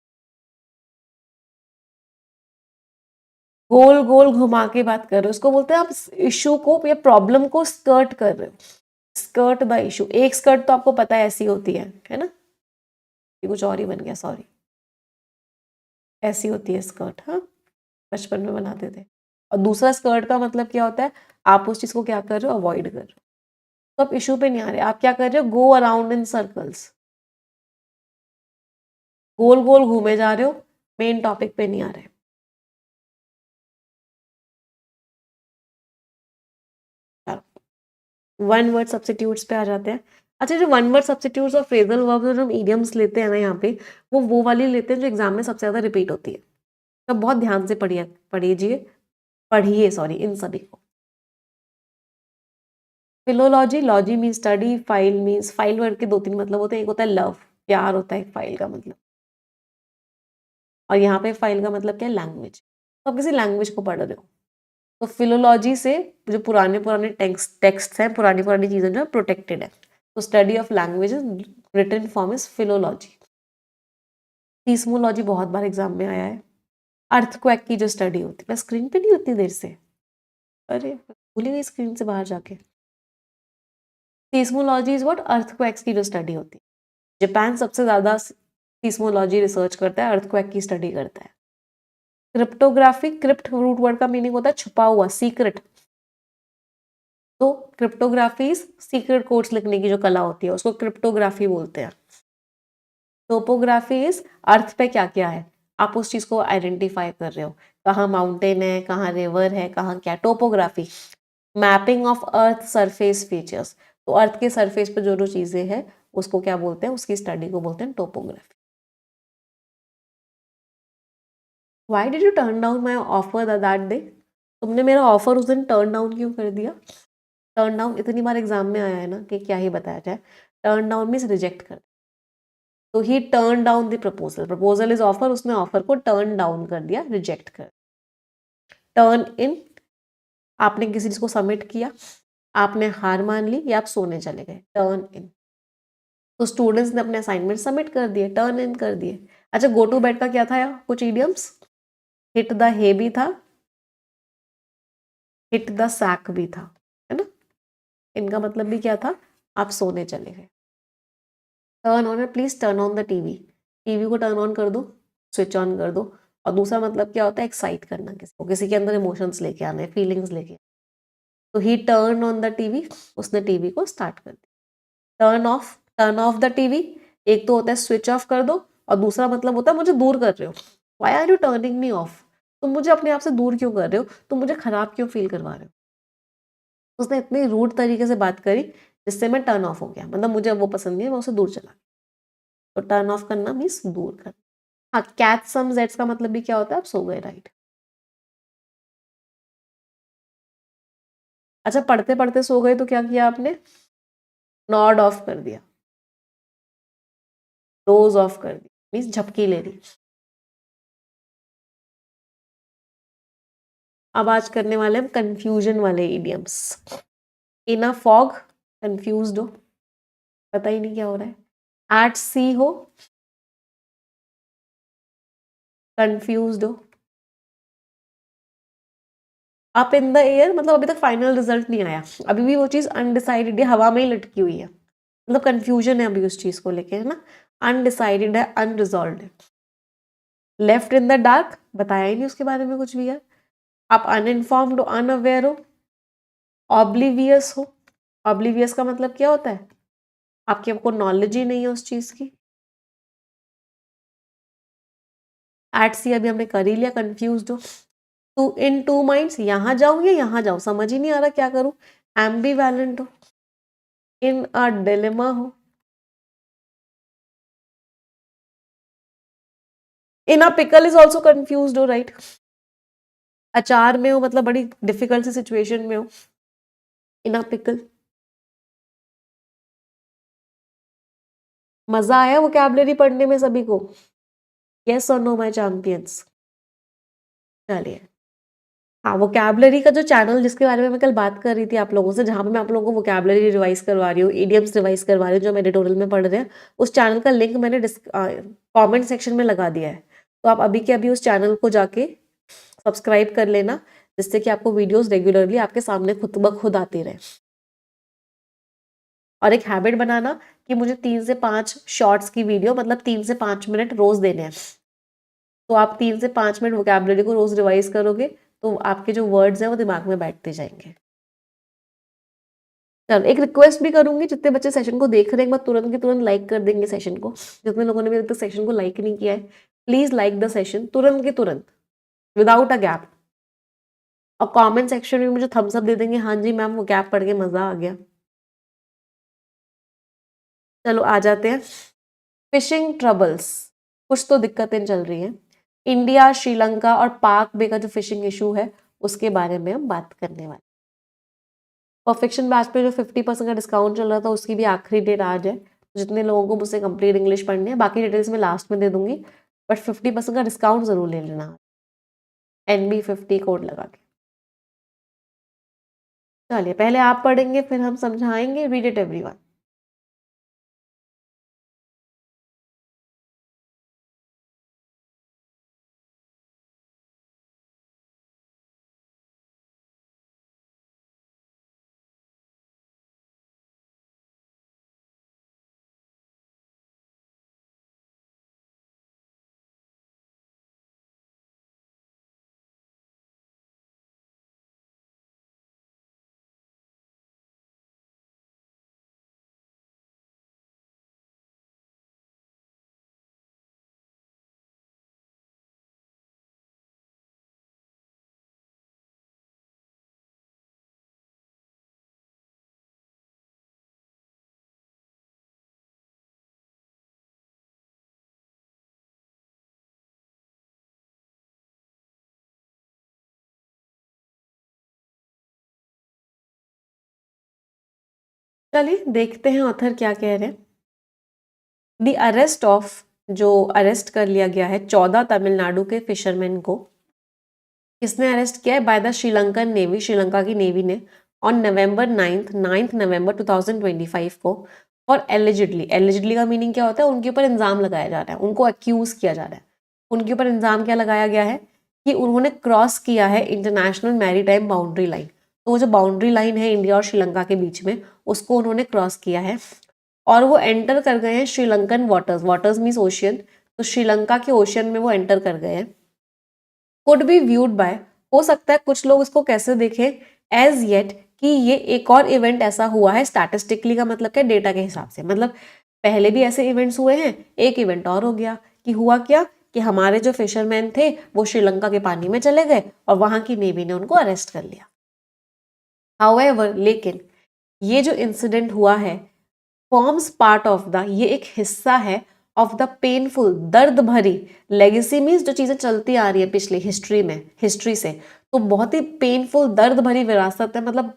गोल गोल घुमा के बात कर रहे हो, उसको बोलते हैं आप इशू को या प्रॉब्लम को स्कर्ट कर रहे हो, स्कर्ट द इशू। एक स्कर्ट तो आपको पता है ऐसी होती है ना, ये कुछ और ही बन गया, सॉरी, ऐसी होती है स्कर्ट, हाँ, बचपन में बनाते थे। और दूसरा स्कर्ट का मतलब क्या होता है, आप उस चीज को क्या कर रहे हो, अवॉइड कर रहे हो। तो आप इशू पे नहीं आ रहे, आप क्या कर रहे हो, गो अराउंड इन सर्कल्स, गोल गोल घूमे जा रहे हो, मेन टॉपिक पे नहीं आ रहे। वन वर्ड सब्स्टिट्यूट्स पे आ जाते हैं। अच्छा, जो वन वर्ड सब्स्टिट्यूट्स और फ्रेजल वर्ब्स और हम इडियम्स लेते हैं ना यहाँ पे, वो वाली लेते हैं जो एग्जाम में सबसे ज्यादा रिपीट होती है। तो बहुत ध्यान से पढ़िए सॉरी, इन सभी को। Philology, logy mean study, file means, file word के दो तीन मतलब होते हैं, एक होता है लव, प्यार होता है एक फाइल का मतलब, और यहाँ पे फाइल का मतलब क्या है, लैंग्वेज। तो आप किसी लैंग्वेज को पढ़ रहे हो, तो फिलोलॉजी से जो पुराने पुराने टेक्स्ट हैं, पुरानी पुरानी चीजें जो है प्रोटेक्टेड है, तो study of languages written form is philology. Seismology बहुत बार एग्जाम में आया है, अर्थक्वेक की जो स्टडी होती है, मैं स्क्रीन पे नहीं होती देर से, अरे भूली गई स्क्रीन से बाहर जाके। सीस्मोलॉजी इज व्हाट, अर्थक्वेक्स की जो स्टडी होती है। जापान सबसे ज्यादा सीस्मोलॉजी रिसर्च करता है, अर्थक्वेक की स्टडी करता है। क्रिप्टोग्राफी, क्रिप्ट रूट वर्ड का मीनिंग होता है छुपा हुआ, सीक्रेट, तो क्रिप्टोग्राफी सीक्रेट कोड्स लिखने की जो कला होती है उसको क्रिप्टोग्राफी बोलते हैं। टोपोग्राफी इज अर्थ पे क्या क्या है, आप उस चीज को आइडेंटिफाई कर रहे हो, कहाँ माउंटेन है, कहाँ रिवर है, कहाँ क्या, topography. Mapping of earth surface features, तो अर्थ के सरफेस पे जो जो चीजें हैं उसको क्या बोलते हैं, उसकी स्टडी को बोलते हैं topography. Why did U turn down my offer that day, तुमने मेरा ऑफर उस दिन टर्न डाउन क्यों कर दिया। टर्न डाउन इतनी बार एग्जाम में आया है ना कि क्या ही बताया जाए, टर्न डाउन मीन्स रिजेक्ट कर, तो ही turn down the proposal, proposal is offer, उसने ऑफर को टर्न डाउन कर दिया, रिजेक्ट कर। टर्न इन, आपने किसी चीज को सबमिट किया, आपने हार मान ली या आप सोने चले गए, टर्न इन। तो स्टूडेंट्स ने अपने असाइनमेंट सबमिट कर दिए, टर्न इन कर दिए। अच्छा, गो टू बेड का क्या था, कुछ इडियम्स, हिट द हे भी था, हिट द सैक भी था, है ना, इनका मतलब भी क्या था, आप सोने चले गए। टर्न ऑन है, please turn on the TV, TV को टर्न ऑन कर दो, स्विच ऑन कर दो। और दूसरा मतलब क्या होता है, एक्साइट करना किसी को, किसी के अंदर इमोशंस लेके आने, फीलिंग्स लेके। तो ही टर्न ऑन द टीवी, उसने टीवी को स्टार्ट कर दिया। टर्न ऑफ द टीवी, एक तो होता है स्विच ऑफ कर दो, और दूसरा मतलब होता है मुझे दूर कर रहे हो, why are you turning me off, तुम मुझे अपने आप से दूर क्यों कर रहे हो, तुम मुझे खराब क्यों फील करवा रहे हो। उसने इतनी रूड तरीके से बात करी जिससे मैं टर्न ऑफ हो गया, मतलब मुझे अब वो पसंद नहीं है, मैं उसे दूर चला गया। तो टर्न ऑफ करना मीन्स दूर करना। हाँ, कैच सम जेट्स का मतलब भी क्या होता है, आप सो गए, राइट। अच्छा, पढ़ते पढ़ते सो गए तो क्या किया आपने, नॉड ऑफ कर दिया, डोज ऑफ कर दिया, मीन्स झपकी ले ली। अब आज करने वाले हम कंफ्यूजन वाले इडियम्स। इन अ फॉग, कंफ्यूज्ड हो, पता ही नहीं क्या हो रहा है। एट सी हो, कंफ्यूज्ड हो। अप इन द एयर मतलब अभी तक फाइनल रिजल्ट नहीं आया, अभी भी वो चीज अनडिसाइडेड है, हवा में ही लटकी हुई है, मतलब कंफ्यूजन है अभी उस चीज को लेके, है ना, अनडिसाइडेड है, अनरिजॉल्व है। लेफ्ट इन द डार्क, बताया ही नहीं उसके बारे में कुछ भी यार। आप अनइन्फॉर्म्ड हो, अनअवेयर हो, ऑब्लिवियस हो। ऑब्लिवियस का मतलब क्या होता है, आपकी आपको नॉलेज ही नहीं है उस चीज की। एट सी अभी हमने कर ही लिया, कंफ्यूज हो। टू इन टू माइंड्स, यहां जाऊं या यहां जाऊं, समझ ही नहीं आ रहा क्या करूं। एम्बीवैलेंट हो, इन अ डिलेमा हो, in a pickle is also confuse हो, राइट। अचार में हो मतलब बड़ी डिफिकल्ट सी सिचुएशन में हो, इन अ पिकल। मजा आया वोकैबुलरी पढ़ने में सभी को? यस और नो माय चैंपियंस? चलिए, हाँ, वोकैबुलरी का जो चैनल जिसके बारे में मैं कल बात कर रही थी आप लोगों से, जहाँ पे मैं आप लोगों को वोकैबुलरी रिवाइज करवा रही हूँ, इडियम्स रिवाइज करवा रही हूँ, जो हम एडिटोरियल में पढ़ रहे हैं, उस चैनल का लिंक मैंने कमेंट सेक्शन में लगा दिया है। तो आप अभी के अभी उस चैनल को जाके सब्सक्राइब कर लेना, जिससे कि आपको वीडियोस रेगुलरली आपके सामने खुद ब खुद आती रहे। और एक हैबिट बनाना कि मुझे 3 से 5 शॉर्ट्स की वीडियो, मतलब 3 से 5 मिनट रोज देने हैं। तो आप 3 से 5 मिनट वोकैबुलरी को रोज रिवाइज करोगे तो आपके जो वर्ड्स हैं वो दिमाग में बैठते जाएंगे। चलो, एक रिक्वेस्ट भी करूंगी, जितने बच्चे सेशन को देख रहे हैं एक बार तुरंत के तुरंत लाइक कर देंगे सेशन को। जितने लोगों ने भी अभी तक सेशन को लाइक नहीं किया है, प्लीज लाइक द सेशन तुरंत के तुरंत, विदाउट अ गैप। और कमेंट सेक्शन में मुझे थम्स अप दे देंगे, हाँ जी मैम वो गैप पढ़ के मजा आ गया। चलो आ जाते हैं, फिशिंग ट्रबल्स, कुछ तो दिक्कतें चल रही हैं इंडिया, श्रीलंका और पाक बे का जो फिशिंग इशू है उसके बारे में हम बात करने वाले। परफेक्शन बैच पे जो 50% का डिस्काउंट चल रहा था उसकी भी आखिरी डेट आज है। जितने लोगों को मुझसे कंप्लीट इंग्लिश पढ़नी है, बाकी डिटेल्स मैं लास्ट में दे दूंगी, बट 50% का डिस्काउंट जरूर ले लेना, NB50 कोड लगा के। चलिए, पहले आप पढ़ेंगे फिर हम समझाएंगे, रीड इट एवरीवन। चलिए देखते हैं ऑथर क्या कह रहे हैं। द अरेस्ट ऑफ, जो अरेस्ट कर लिया गया है 14 तमिलनाडु के फिशरमैन को, किसने अरेस्ट किया है? By the Sri Lankan navy, Sri Lanka की नेवी ने, ऑन नवंबर 9 नवंबर 2025 को। और एलिजिडली, एलिजिडली का मीनिंग क्या होता है? उनके ऊपर इल्जाम लगाया जा रहा है, उनको अक्यूज किया जा रहा है। उनके ऊपर इल्जाम क्या लगाया गया है? कि उन्होंने क्रॉस किया है इंटरनेशनल मैरीटाइम बाउंड्री लाइन। तो वो जो बाउंड्री लाइन है इंडिया और श्रीलंका के बीच में, उसको उन्होंने क्रॉस किया है और वो एंटर कर गए हैं Sri Lankan waters, waters means ocean, तो श्रीलंका के ओशियन में वो एंटर कर गए हैं। कुड बी व्यूड बाय, हो सकता है कुछ लोग इसको कैसे देखें, एज येट, कि ये एक और इवेंट ऐसा हुआ है स्टैटिस्टिकली, का मतलब क्या, डेटा के हिसाब से, मतलब पहले भी ऐसे इवेंट्स हुए हैं, एक इवेंट और हो गया कि हुआ क्या कि हमारे जो फिशरमैन थे वो श्रीलंका के पानी में चले गए और वहां की नेवी ने उनको अरेस्ट कर लिया। हाउएवर, लेकिन ये जो इंसिडेंट हुआ है फॉर्म्स पार्ट ऑफ द, ये एक हिस्सा है ऑफ द पेनफुल, दर्द भरी लेगेसी, मीन्स जो चीजें चलती आ रही है पिछली हिस्ट्री में, हिस्ट्री से, तो बहुत ही पेनफुल दर्द भरी विरासत है, मतलब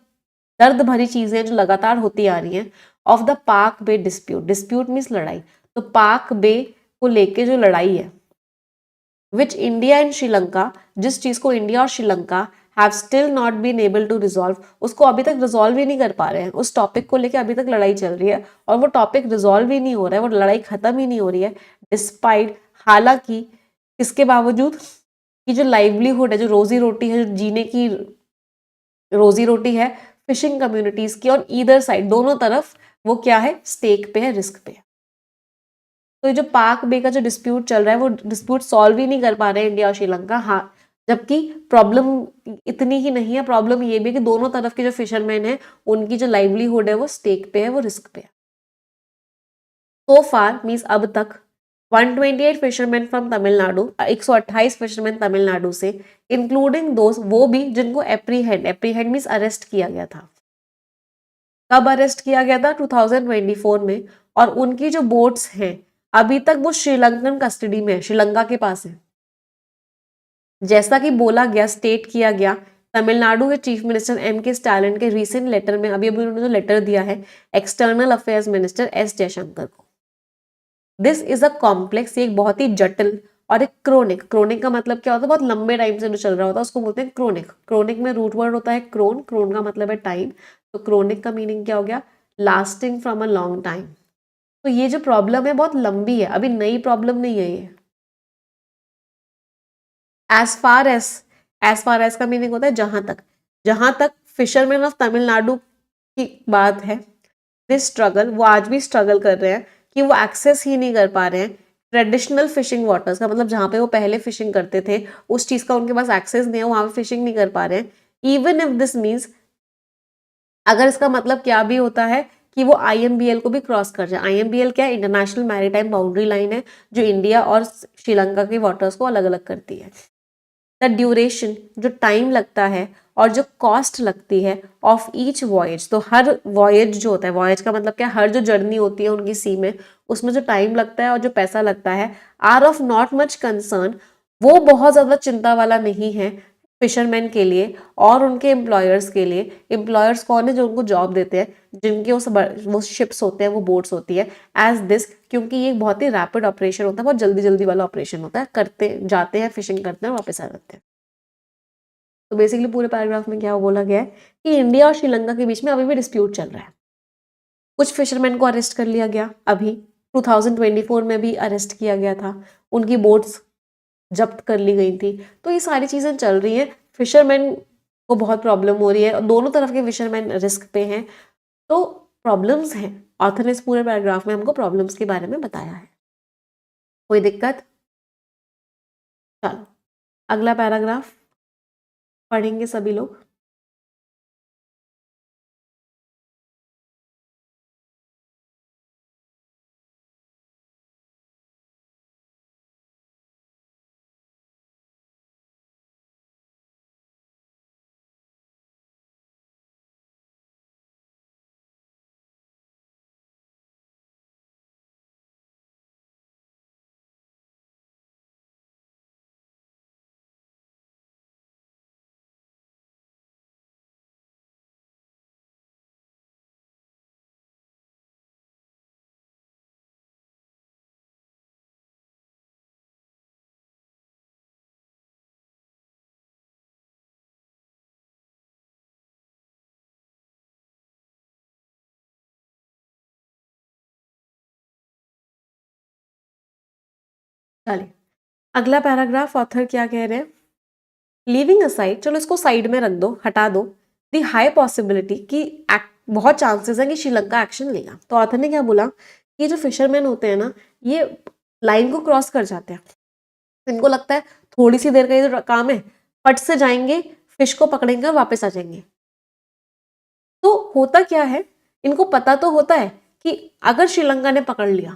दर्द भरी चीजें जो लगातार होती आ रही हैं, ऑफ द पाक बे डिस्प्यूट, डिस्प्यूट मीन्स लड़ाई, तो पाक बे को लेके जो लड़ाई है, विच इंडिया एंड श्रीलंका, जिस चीज को इंडिया और Sri Lanka have still not been able to resolve, उसको अभी तक रिजॉल्व ही नहीं कर पा रहे हैं, उस टॉपिक को लेके अभी तक लड़ाई चल रही है और वो टॉपिक रिजॉल्व ही नहीं हो रहा है, वो लड़ाई खत्म ही नहीं हो रही है, डिस्पाइट, हालांकि, इसके बावजूद कि जो लाइवलीहुड है, जो रोजी रोटी है, जो जीने की रोजी रोटी है फिशिंग कम्युनिटीज की, और ईदर साइड दोनों तरफ वो क्या है, स्टेक पे है, रिस्क पे है। तो ये जो पाक बे का जो डिस्प्यूट चल रहा है, वो डिस्प्यूट सॉल्व ही नहीं कर पा रहे हैं इंडिया और श्रीलंका। हाँ, जबकि प्रॉब्लम इतनी ही नहीं है, प्रॉब्लम ये भी है कि दोनों तरफ के जो फिशरमैन है उनकी जो लाइवलीहुड है वो स्टेक पे है, वो रिस्क पे है। सो फार मीन्स अब तक 128 fisherman from Tamil Nadu, 128 fisherman Tamil Nadu से, इंक्लूडिंग दोस्त वो भी जिनको एप्रीहेंड मीन्स अरेस्ट किया गया था। कब अरेस्ट किया गया था? 2024 में। और उनकी जो बोट्स हैं अभी तक वो श्रीलंकन कस्टडी में है, श्रीलंका के पास है। जैसा कि बोला गया, स्टेट किया गया तमिलनाडु के chief minister M K Stalin के रीसेंट लेटर में, अभी अभी उन्होंने जो लेटर दिया है external affairs minister S Jaishankar को। दिस इज अ कॉम्प्लेक्स, ये एक बहुत ही जटिल और एक क्रोनिक, क्रोनिक का मतलब क्या होता है, बहुत लंबे टाइम से जो चल रहा होता है उसको बोलते हैं क्रोनिक। क्रोनिक में रूट वर्ड होता है क्रोन, क्रोन का मतलब है टाइम, तो क्रोनिक का मीनिंग क्या हो गया, lasting from a long time. तो ये जो प्रॉब्लम है बहुत लंबी है, अभी नई प्रॉब्लम नहीं है ये। एज फार एज का मीनिंग होता है जहां तक फिशरमैन ऑफ तमिलनाडु की बात है, दिस स्ट्रगल, वो आज भी स्ट्रगल कर रहे हैं कि वो एक्सेस ही नहीं कर पा रहे हैं ट्रेडिशनल फिशिंग वाटर्स का, मतलब जहां पे वो पहले फिशिंग करते थे उस चीज का उनके पास एक्सेस नहीं है, वहां पे फिशिंग नहीं कर पा रहे हैं। इवन इफ दिस मीन्स, अगर इसका मतलब क्या भी होता है कि वो आईएमबीएल को भी क्रॉस कर जाए। आईएमबीएल क्या है? इंटरनेशनल मैरीटाइम बाउंड्री लाइन है जो इंडिया और श्रीलंका के वाटर्स को अलग अलग करती है। द ड्यूरेशन, जो टाइम लगता है और जो कॉस्ट लगती है ऑफ ईच वॉयज, तो हर वॉयज जो होता है, वॉयज का मतलब क्या, हर जो जर्नी होती है उनकी सी में, उसमें जो टाइम लगता है और जो पैसा लगता है, are of not much concern, वो बहुत ज़्यादा चिंता वाला नहीं है फिशरमैन के लिए और उनके एम्प्लॉयर्स के लिए। एम्प्लॉयर्स कौन है? जो उनको जॉब देते हैं, जिनके वो शिप्स होते हैं, वो बोट्स होती है, एज दिस, क्योंकि ये एक बहुत ही रैपिड ऑपरेशन होता है, बहुत जल्दी जल्दी वाला ऑपरेशन होता है, करते जाते हैं फिशिंग करते हैं वापस आ जाते हैं। तो बेसिकली पूरे पैराग्राफ में क्या बोला गया है कि इंडिया और श्रीलंका के बीच में अभी भी डिस्प्यूट चल रहा है। कुछ फिशरमैन को अरेस्ट कर लिया गया, अभी 2024 में भी अरेस्ट किया गया था, उनकी बोट्स जब्त कर ली गई थी। तो ये सारी चीज़ें चल रही हैं, फिशरमैन को बहुत प्रॉब्लम हो रही है और दोनों तरफ के फिशरमैन रिस्क पे हैं, तो प्रॉब्लम्स हैं। ऑथर ने इस पूरे पैराग्राफ में हमको प्रॉब्लम्स के बारे में बताया है। कोई दिक्कत? चलो अगला पैराग्राफ पढ़ेंगे सभी लोग। चलिए अगला पैराग्राफ ऑथर क्या कह रहे हैं, लीविंग असाइड, चलो इसको साइड में रख दो, हटा दो, दी हाई पॉसिबिलिटी कि बहुत चांसेस है कि श्रीलंका एक्शन लेगा। तो ऑथर ने क्या बोला कि जो फिशरमैन होते हैं ना, ये लाइन को क्रॉस कर जाते हैं, इनको लगता है थोड़ी सी देर का ये जो काम है, फट से जाएंगे, फिश को पकड़ेंगे और वापस आ जाएंगे। तो होता क्या है, इनको पता तो होता है कि अगर श्रीलंका ने पकड़ लिया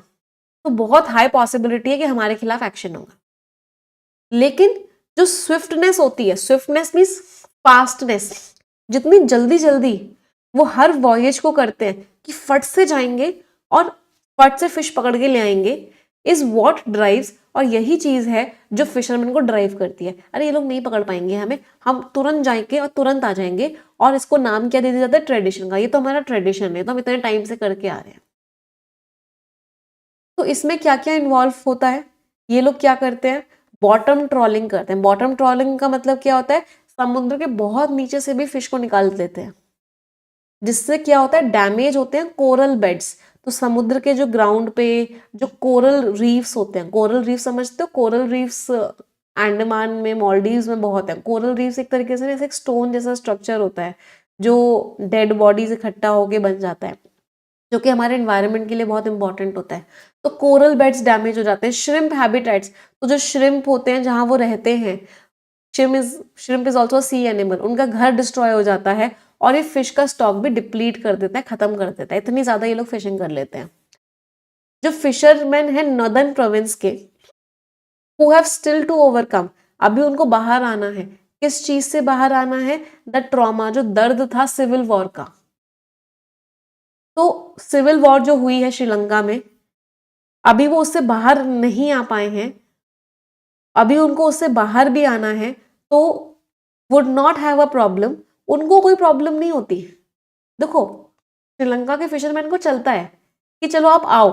तो बहुत हाई पॉसिबिलिटी है कि हमारे खिलाफ एक्शन होगा, लेकिन जो स्विफ्टनेस होती है, स्विफ्टनेस मीन्स फास्टनेस, जितनी जल्दी जल्दी वो हर वॉयज को करते हैं कि फट से जाएंगे और फट से फिश पकड़ के ले आएंगे, इज वॉट ड्राइव्स, और यही चीज है जो फिशरमैन को ड्राइव करती है। अरे ये लोग नहीं पकड़ पाएंगे हमें, हम तुरंत जाएंगे और तुरंत आ जाएंगे, और इसको नाम क्या दे दिया जाता है, ट्रेडिशन का। ये तो हमारा ट्रेडिशन है, तो हम इतने टाइम से करके आ रहे हैं। तो इसमें क्या क्या इन्वॉल्व होता है, ये लोग क्या करते हैं, बॉटम ट्रॉलिंग करते हैं। बॉटम ट्रॉलिंग का मतलब क्या होता है, समुद्र के बहुत नीचे से भी फिश को निकाल देते हैं, जिससे क्या होता है, डैमेज होते हैं कोरल बेड्स। तो समुद्र के जो ग्राउंड पे जो कोरल रीफ्स होते हैं, कोरल रीफ समझते हो, कोरल रीफ्स अंडमान में, मालदीव्स में बहुत है। कोरल रीफ्स एक तरीके से ऐसे एक स्टोन जैसा स्ट्रक्चर होता है जो डेड बॉडीज इकट्ठा होके बन जाता है, जो कि हमारे एनवायरनमेंट के लिए बहुत इंपॉर्टेंट होता है। तो कोरल बेड्स डैमेज हो जाते हैं। श्रिम्प हैबिटेट्स, तो जो श्रिम्प होते हैं जहाँ वो रहते हैं, shrimp is also see animal, उनका घर डिस्ट्रॉय हो जाता है और ये फिश का स्टॉक भी डिप्लीट कर देता है, खत्म कर देता है, इतनी ज्यादा ये लोग फिशिंग कर लेते हैं। जो फिशरमैन है नॉर्दर्न प्रोविंस के, who have still to overcome, अभी उनको बाहर आना है। किस चीज से बाहर आना है? द ट्रॉमा, जो दर्द था सिविल वॉर का। तो सिविल वॉर जो हुई है श्रीलंका में, अभी वो उससे बाहर नहीं आ पाए हैं, अभी उनको उससे बाहर भी आना है, तो would not have a problem, उनको कोई प्रॉब्लम नहीं होती। देखो, श्रीलंका के फिशरमैन को चलता है कि चलो आप आओ,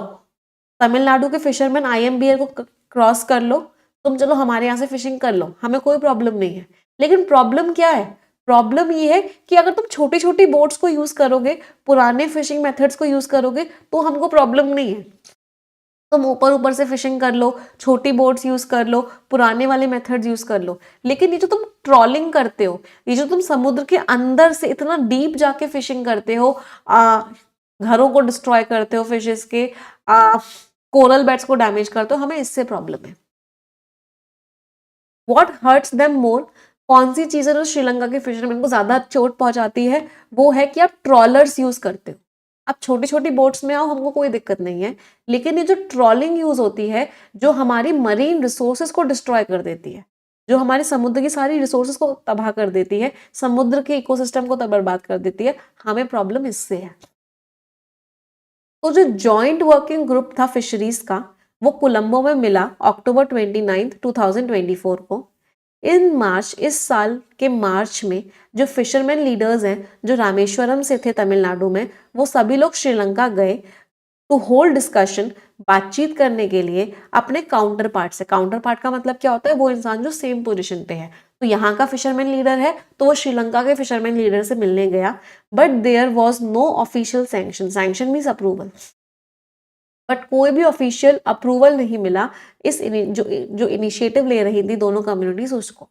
तमिलनाडु के फिशरमैन आईएमबीएल को क्रॉस कर लो, तुम चलो हमारे यहाँ से फिशिंग कर लो, हमें कोई प्रॉब्लम नहीं है। लेकिन प्रॉब्लम क्या है? प्रॉब्लम ये है कि अगर तुम छोटी छोटी बोट्स को यूज करोगे, पुराने फिशिंग मेथड्स को यूज करोगे, तो हमको प्रॉब्लम नहीं है। तुम ऊपर ऊपर से फिशिंग कर लो, छोटी बोट्स यूज कर लो, पुराने वाले मेथड्स यूज कर लो। लेकिन ये जो तुम ट्रॉलिंग करते हो, ये जो तुम समुद्र के अंदर से इतना डीप जाके फिशिंग करते हो, घरों को डिस्ट्रॉय करते हो, फिशेस के कोरल बेड्स को डैमेज करते हो, हमें इससे प्रॉब्लम है। व्हाट हर्ट्स देम मोर, कौन सी चीजें जो श्रीलंका के फिशरमैन को ज्यादा चोट पहुंचाती है? वो है कि आप ट्रॉलर्स यूज करते हो। आप छोटी छोटी बोट्स में आओ, हमको कोई दिक्कत नहीं है, लेकिन ये जो ट्रॉलिंग यूज होती है, जो हमारी मरीन रिसोर्सेज को डिस्ट्रॉय कर देती है, जो हमारे समुद्र की सारी रिसोर्सेज को तबाह कर देती है, समुद्र के इकोसिस्टम को बर्बाद कर देती है, हमें प्रॉब्लम इससे है। तो जो जॉइंट वर्किंग ग्रुप था फिशरीज का, वो कोलंबो में मिला अक्टूबर 29, 2024 को। इन मार्च, इस साल के मार्च में, जो फिशरमैन लीडर्स हैं जो रामेश्वरम से थे तमिलनाडु में, वो सभी लोग श्रीलंका गए टू होल्ड डिस्कशन, बातचीत करने के लिए अपने काउंटर पार्ट से। काउंटर पार्ट का मतलब क्या होता है? वो इंसान जो सेम पोजीशन पे है। तो यहाँ का फिशरमैन लीडर है तो वो श्रीलंका के फिशरमैन लीडर से मिलने गया, but there was no official sanction. Sanction means approval, but कोई भी ऑफिशियल अप्रूवल नहीं मिला इस जो इनिशिएटिव ले रही थी दोनों कम्युनिटीज उसको।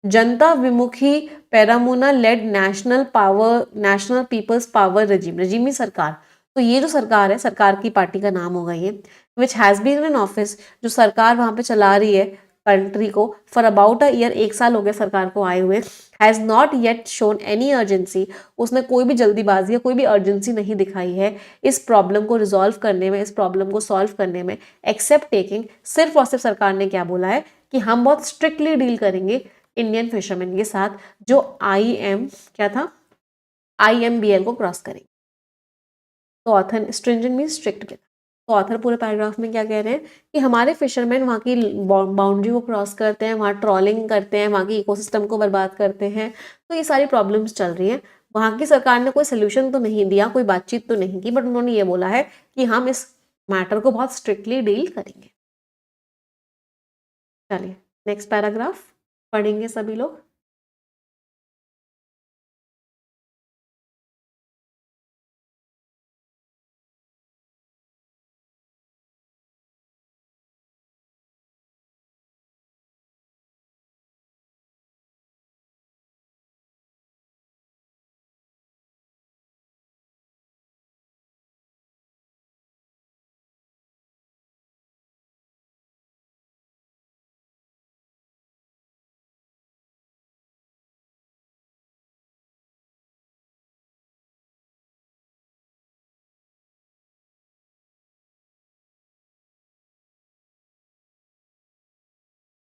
Janatha Vimukthi Peramuna led national people's power regime सरकार। तो ये जो सरकार है, सरकार की पार्टी का नाम होगा ये, which has been in office, जो सरकार वहां पे चला रही है कंट्री को फॉर अबाउट अ ईयर, 1 साल हो गया सरकार को आए हुए, has not yet shown any urgency, उसने कोई भी जल्दीबाजी या कोई भी अर्जेंसी नहीं दिखाई है इस प्रॉब्लम को रिजॉल्व करने में, इस प्रॉब्लम को सॉल्व करने में, एक्सेप्ट टेकिंग, सिर्फ और सिर्फ सरकार ने क्या बोला है कि हम बहुत स्ट्रिक्टली डील करेंगे इंडियन फिशरमैन के साथ जो क्या था, आईएमबीएल को क्रॉस करेंगे। तो ऑथर, स्ट्रिंजेंट मीन स्ट्रिक्ट, तो ऑथर पूरे पैराग्राफ में क्या कह रहे हैं कि हमारे फिशरमैन वहाँ की बाउंड्री को क्रॉस करते हैं, वहाँ ट्रॉलिंग करते हैं, वहाँ की इकोसिस्टम को बर्बाद करते हैं, तो ये सारी प्रॉब्लम्स चल रही हैं। वहाँ की सरकार ने कोई सोल्यूशन तो नहीं दिया, कोई बातचीत तो नहीं की, बट उन्होंने ये बोला है कि हम इस मैटर को बहुत स्ट्रिक्टली डील करेंगे। चलिए नेक्स्ट पैराग्राफ पढ़ेंगे सभी लोग।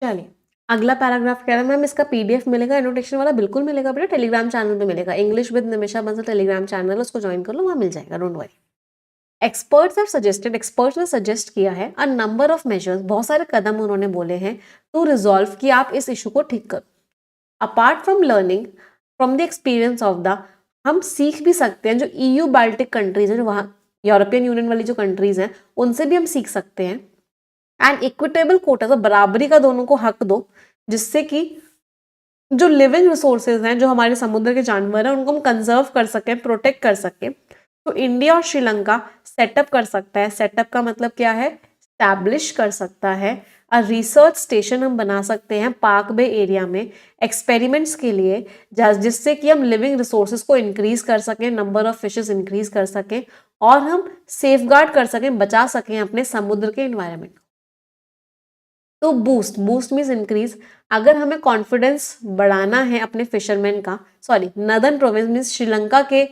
चलिए अगला पैराग्राफ कह रहा है, मैम इसका पीडीएफ मिलेगा, एनोटेशन वाला बिल्कुल मिलेगा बेटा, टेलीग्राम चैनल पे मिलेगा, English with Nimisha Bansal Telegram channel, उसको ज्वाइन कर लो, वहां मिल जाएगा, don't worry. Experts have suggested, experts ने सजेस्ट किया है अ नंबर ऑफ मेजर्स, बहुत सारे कदम उन्होंने बोले हैं टू रिजॉल्व, कि आप इस इशू को ठीक करो। Apart from learning from the experience of the, हम सीख भी सकते हैं जो ईयू बाल्टिक कंट्रीज हैं, जो वहाँ यूरोपियन यूनियन वाली जो कंट्रीज हैं, उनसे भी हम सीख सकते हैं। एंड इक्विटेबल कोटा, तो बराबरी का दोनों को हक दो, जिससे कि जो लिविंग रिसोर्सेज हैं, जो हमारे समुद्र के जानवर हैं, उनको हम कंजर्व कर सकें, प्रोटेक्ट कर सकें। तो इंडिया और श्रीलंका सेटअप कर सकता है। सेटअप का मतलब क्या है? स्टैब्लिश कर सकता है। रिसर्च स्टेशन हम बना सकते हैं पार्क बे एरिया में एक्सपेरिमेंट्स के लिए, जिससे कि हम लिविंग रिसोर्सेज को इंक्रीज कर सकें, नंबर ऑफ फिशेस इंक्रीज कर सकें और हम सेफगार्ड कर सकें, बचा सकें अपने समुद्र के एनवायरनमेंट को। तो बूस्ट, बूस्ट मीन्स इंक्रीज। अगर हमें कॉन्फिडेंस बढ़ाना है अपने फिशरमैन का, sorry northern province means Sri Lanka के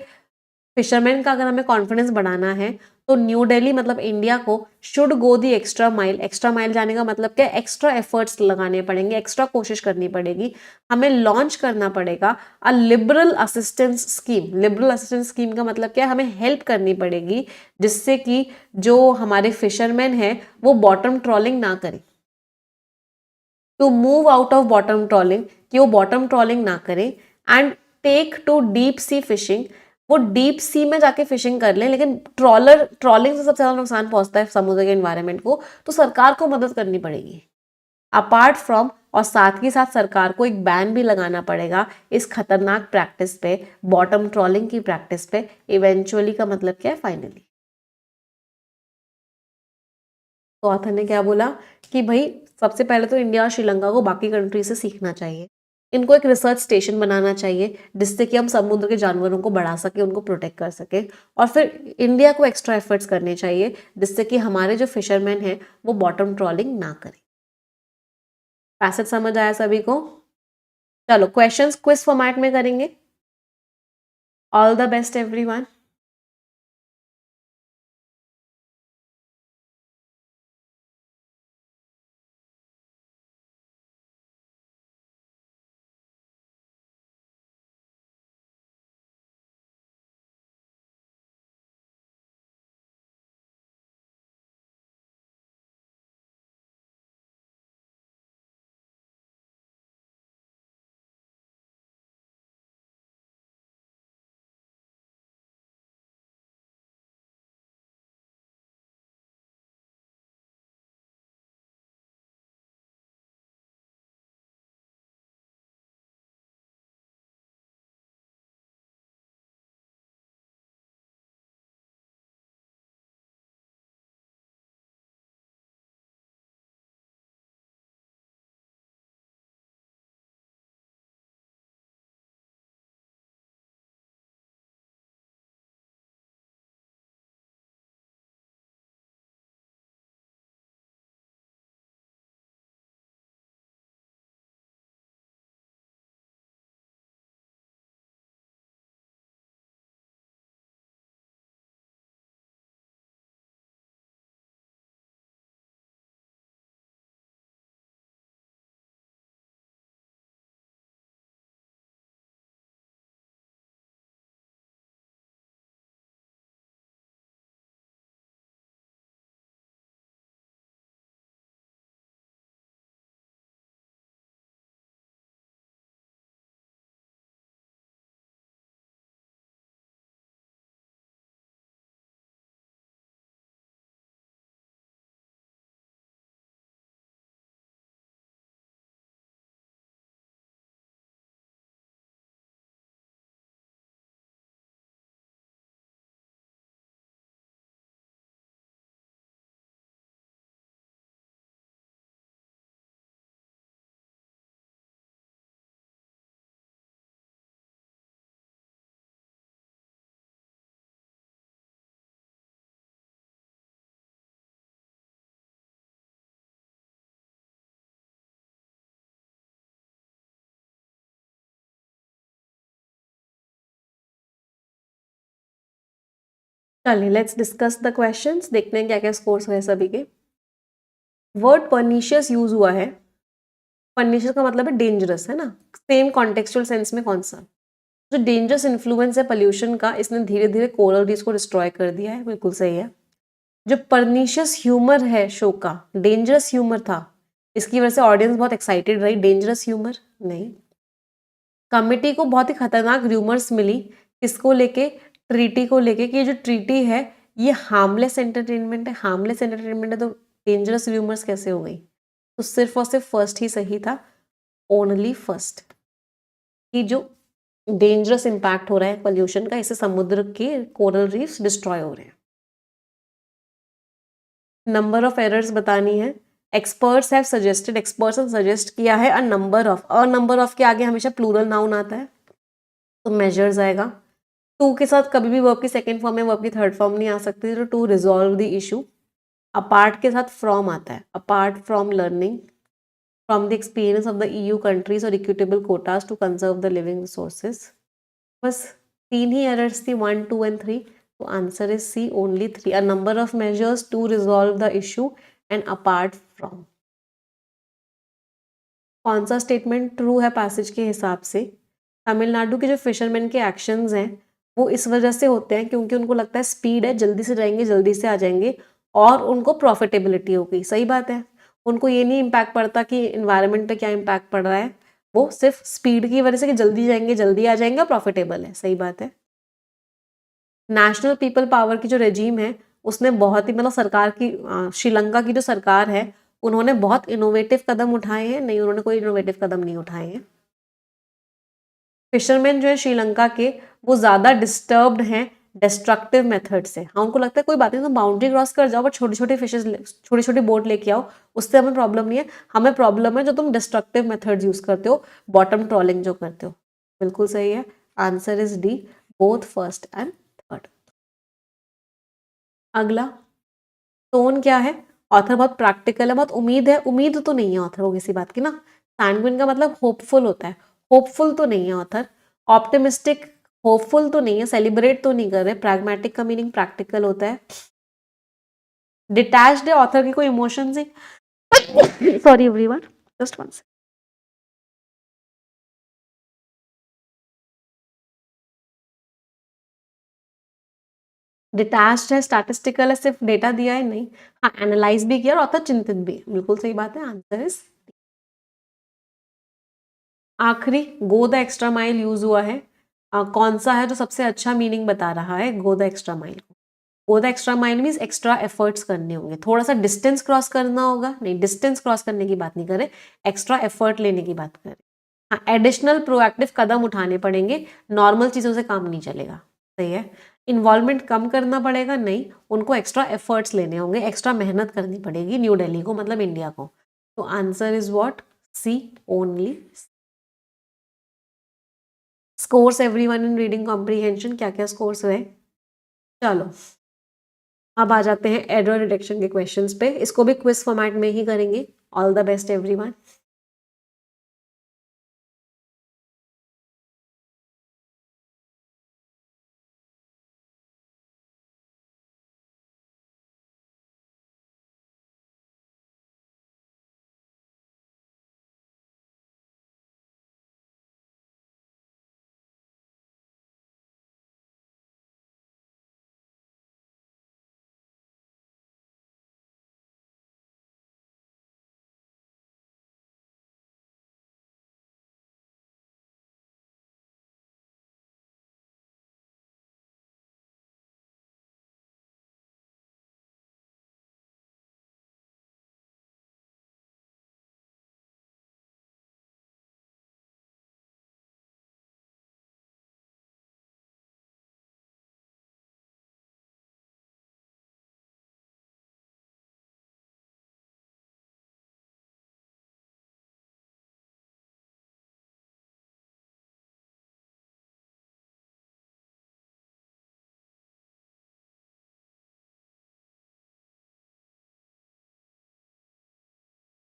फिशरमैन का अगर हमें कॉन्फिडेंस बढ़ाना है, तो न्यू दिल्ली मतलब इंडिया को should go the extra mile. Extra mile जाने का मतलब क्या, एक्स्ट्रा एफर्ट्स लगाने पड़ेंगे, एक्स्ट्रा कोशिश करनी पड़ेगी, हमें लॉन्च करना पड़ेगा a liberal assistance scheme. Liberal assistance scheme का मतलब क्या है, हमें हेल्प करनी पड़ेगी जिससे कि जो हमारे फिशरमैन हैं वो बॉटम ट्रॉलिंग ना करें, to move out of bottom trawling, कि वो बॉटम ट्रॉलिंग ना करें, and take to deep sea fishing, वो डीप सी में जाके फिशिंग कर लें। लेकिन ट्रॉलिंग से सबसे ज्यादा नुकसान पहुंचता है समुद्र के एनवायरनमेंट को, तो सरकार को मदद करनी पड़ेगी अपार्ट फ्रॉम, और साथ ही साथ सरकार को एक बैन भी लगाना पड़ेगा इस खतरनाक प्रैक्टिस पे, बॉटम ट्रॉलिंग की प्रैक्टिस पे। इवेंचुअली का मतलब क्या है, फाइनली। तो ऑथर ने क्या बोला कि भाई सबसे पहले तो इंडिया और श्रीलंका को बाकी कंट्री से सीखना चाहिए, इनको एक रिसर्च स्टेशन बनाना चाहिए जिससे कि हम समुद्र के जानवरों को बढ़ा सके, उनको प्रोटेक्ट कर सके, और फिर इंडिया को एक्स्ट्रा एफर्ट्स करने चाहिए जिससे कि हमारे जो फिशरमैन हैं वो बॉटम ट्रॉलिंग ना करें। पैसेज समझ आया सभी को? चलो क्वेश्चंस क्विज फॉर्मेट में करेंगे। All the best everyone. चलिए लेट्स डिस्कस द क्वेश्चंस, देखते हैं क्या क्या स्कोर्स हुए सभी के। वर्ड परनीशियस यूज हुआ है। परनीशियस का मतलब है डेंजरस, है ना? सेम कॉन्टेक्चुअल सेंस में कौन सा? जो डेंजरस इन्फ्लुएंस है पोल्यूशन का, इसने धीरे धीरे कोरल रीफ्स को डिस्ट्रॉय कर दिया है, बिल्कुल सही है। जो परनीशियस ह्यूमर है शो का, डेंजरस ह्यूमर था, इसकी वजह से ऑडियंस बहुत एक्साइटेड रही, डेंजरस ह्यूमर नहीं। कमिटी को बहुत ही खतरनाक रूमर्स मिली, किसको लेके? ट्रीटी को लेके, कि ये जो ट्रीटी है ये हार्मलेस एंटरटेनमेंट है। हार्मलेस एंटरटेनमेंट है तो डेंजरस रूमर्स कैसे हो गई? तो सिर्फ और सिर्फ फर्स्ट ही सही था, ओनली फर्स्ट, कि जो डेंजरस इंपैक्ट हो रहा है पोल्यूशन का, इससे समुद्र के कोरल रीफ्स डिस्ट्रॉय हो रहे हैं। नंबर ऑफ एरर्स बतानी है। एक्सपर्ट्स हैव सजेस्टेड, एक्सपर्ट्स ने सजेस्ट किया है अ नंबर ऑफ के आगे हमेशा प्लूरल नाउन आता है तो मेजर्स आएगा। टू के साथ कभी भी वर्ब की सेकेंड फॉर्म में वर्ब की थर्ड फॉर्म नहीं आ सकती, तो to resolve the issue. Apart के साथ फ्रॉम आता है, apart from learning, from the experience of the EU countries और equitable quotas to conserve the living resources. बस 3 ही एरर्स थी, 1, 2 एंड 3। तो answer is C, only 3। A number of measures to resolve the issue and apart from. कौन सा statement true है passage के हिसाब से? तमिलनाडु के जो फिशरमैन के एक्शंस हैं वो इस वजह से होते हैं क्योंकि उनको लगता है स्पीड है, जल्दी से जाएंगे जल्दी से आ जाएंगे, और उनको प्रॉफिटेबिलिटी होगी। सही बात है, उनको ये नहीं इम्पैक्ट पड़ता कि इन्वायरमेंट पे क्या इम्पैक्ट पड़ रहा है, वो सिर्फ स्पीड की वजह से कि जल्दी जाएंगे जल्दी आ जाएंगे और प्रॉफिटेबल है। सही बात है। नेशनल पीपल पावर की जो रेजीम है उसने बहुत ही, मतलब सरकार की, श्रीलंका की जो सरकार है उन्होंने बहुत इनोवेटिव कदम उठाए हैं? नहीं, उन्होंने कोई इनोवेटिव कदम नहीं उठाए हैं। फिशरमैन जो है श्रीलंका के, वो ज्यादा डिस्टर्ब्ड हैं डिस्ट्रक्टिव मेथड से। हाँ, उनको लगता है कोई बात नहीं, तुम बाउंड्री क्रॉस कर जाओ, बट छोटी छोटी फिशेज, छोटी छोटी बोट लेके आओ, उससे हमें प्रॉब्लम नहीं है। हमें प्रॉब्लम है जो तुम डिस्ट्रक्टिव मेथड्स यूज करते हो, बॉटम ट्रॉलिंग जो करते हो। बिल्कुल सही है, answer is D, both first and third. अगला, टोन क्या है? ऑथर बहुत प्रैक्टिकल है, बहुत उम्मीद है, उम्मीद तो नहीं है ऑथर को किसी बात की ना। सैंग्विन का मतलब होपफुल होता है, होपफुल तो नहीं है ऑथर। ऑप्टिमिस्टिक, होपफुल तो नहीं है, सेलिब्रेट तो नहीं कर रहे। प्रैग्मेटिक का मीनिंग प्रैक्टिकल होता है। डिटैच्ड है, ऑथर की कोई इमोशन से। Sorry everyone, just one second. Detached है, स्टैटिस्टिकल है, सिर्फ डेटा दिया है नहीं, हाँ एनालाइज भी किया और ऑथर चिंतित भी है। बिल्कुल सही बात है, आंसर इज। आखिरी, go the extra mile use हुआ है। कौन सा है जो सबसे अच्छा मीनिंग बता रहा है गो द एक्स्ट्रा माइल को? Go the extra mile means extra efforts करने होंगे, थोड़ा सा डिस्टेंस क्रॉस करना होगा। नहीं, डिस्टेंस क्रॉस करने की बात नहीं कर रहे, एक्स्ट्रा एफर्ट लेने की बात कर रहे। हाँ, एडिशनल प्रोएक्टिव कदम उठाने पड़ेंगे, नॉर्मल चीज़ों से काम नहीं चलेगा। सही है। इन्वॉल्वमेंट कम करना पड़ेगा? नहीं, उनको एक्स्ट्रा एफर्ट्स लेने होंगे, एक्स्ट्रा मेहनत करनी पड़ेगी न्यू दिल्ली को, मतलब इंडिया को। तो answer is what? C, only. Scores everyone in reading comprehension, क्या क्या स्कोर्स हुए? चलो, अब आ जाते हैं एरर डिटेक्शन के क्वेश्चंस पे। इसको भी क्विज फॉर्मेट में ही करेंगे। All the best everyone.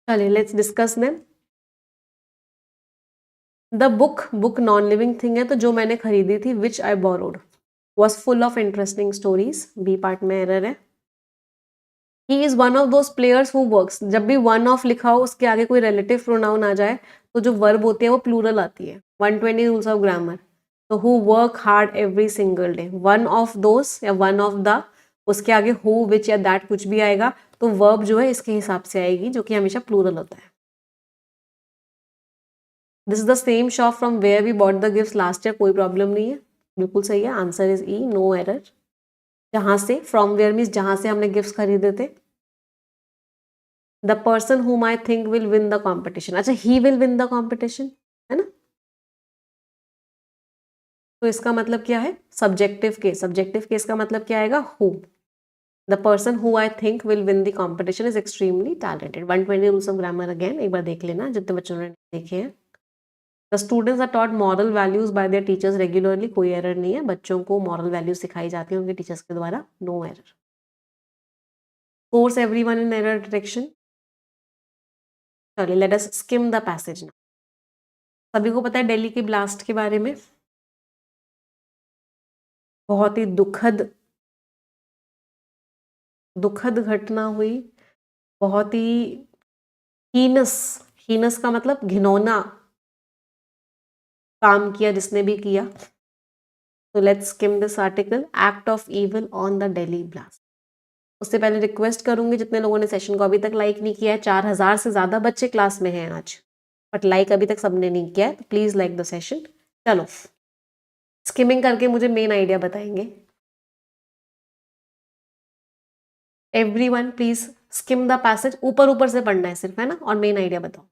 चलिए, let's discuss them. The book, book non living thing है, तो जो मैंने खरीदी थी, which I borrowed, was full of interesting stories. B part में एरर है। He is one of those players who works, जब भी वन ऑफ लिखा हो उसके आगे कोई रिलेटिव प्रोनाउन आ जाए तो जो वर्ब होती है वो प्लूरल आती है। 120 रूल्स ऑफ ग्रामर। तो who work hard every single day, one of those या वन ऑफ द, उसके आगे हु, विच या दैट कुछ भी आएगा तो वर्ब जो है इसके हिसाब से आएगी, जो कि हमेशा प्लूरल होता है। This is the same shop from where we bought the gift last year, कोई प्रॉब्लम नहीं है, बिल्कुल सही है, answer is E, no error. जहां से, फ्रॉम वेयर मीन्स जहां से हमने गिफ्ट खरीदे थे। The person whom I think will win the competition, अच्छा ही विल विन द कॉम्पिटिशन है ना, तो इसका मतलब क्या है? सब्जेक्टिव केस, सब्जेक्टिव केस का मतलब क्या आएगा? Who. The person who I think will win the competition is extremely talented. 120 rules of grammar again एक बार देख लेना जितने बच्चों ने देखे हैं। The students are taught moral values by their teachers regularly, कोई एरर नहीं है, बच्चों को मॉरल वैल्यूज सिखाई जाती है उनके टीचर्स के द्वारा, no error. Force everyone in error direction, चलिए let us skim the passage now. सभी को पता है दिल्ली के ब्लास्ट के बारे में, बहुत ही दुखद दुखद घटना हुई, बहुत ही हीनस, हीनस का मतलब घिनौना काम किया जिसने भी किया। तो let's scheme this article, act of evil on the Delhi blast. उससे पहले रिक्वेस्ट करूंगी जितने लोगों ने सेशन को अभी तक लाइक नहीं किया है, 4000 से ज्यादा बच्चे क्लास में हैं आज, बट लाइक अभी तक सबने नहीं किया है, तो प्लीज लाइक द सेशन। चलो स्किमिंग करके मुझे मेन आइडिया बताएंगे। Everyone please scheme the passage, ऊपर ऊपर से पढ़ना है सिर्फ, है ना, और मेन आइडिया बताओ।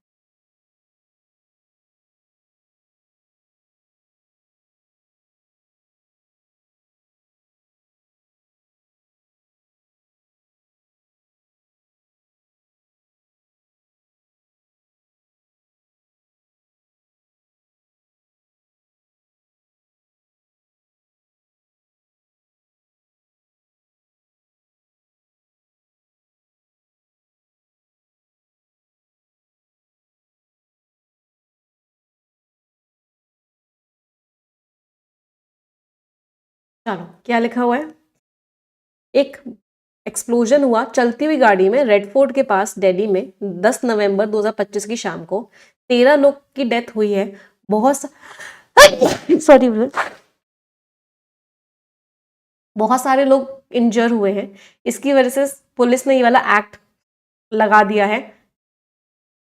चलो क्या लिखा हुआ है, एक एक्सप्लोजन हुआ चलती हुई गाड़ी में रेड फोर्ट के पास दिल्ली में 10 नवंबर 2025 की शाम को, 13 लोग की डेथ हुई है, बहुत सॉरी बहुत सारे लोग इंजर हुए हैं। इसकी वजह से पुलिस ने ये वाला एक्ट लगा दिया है।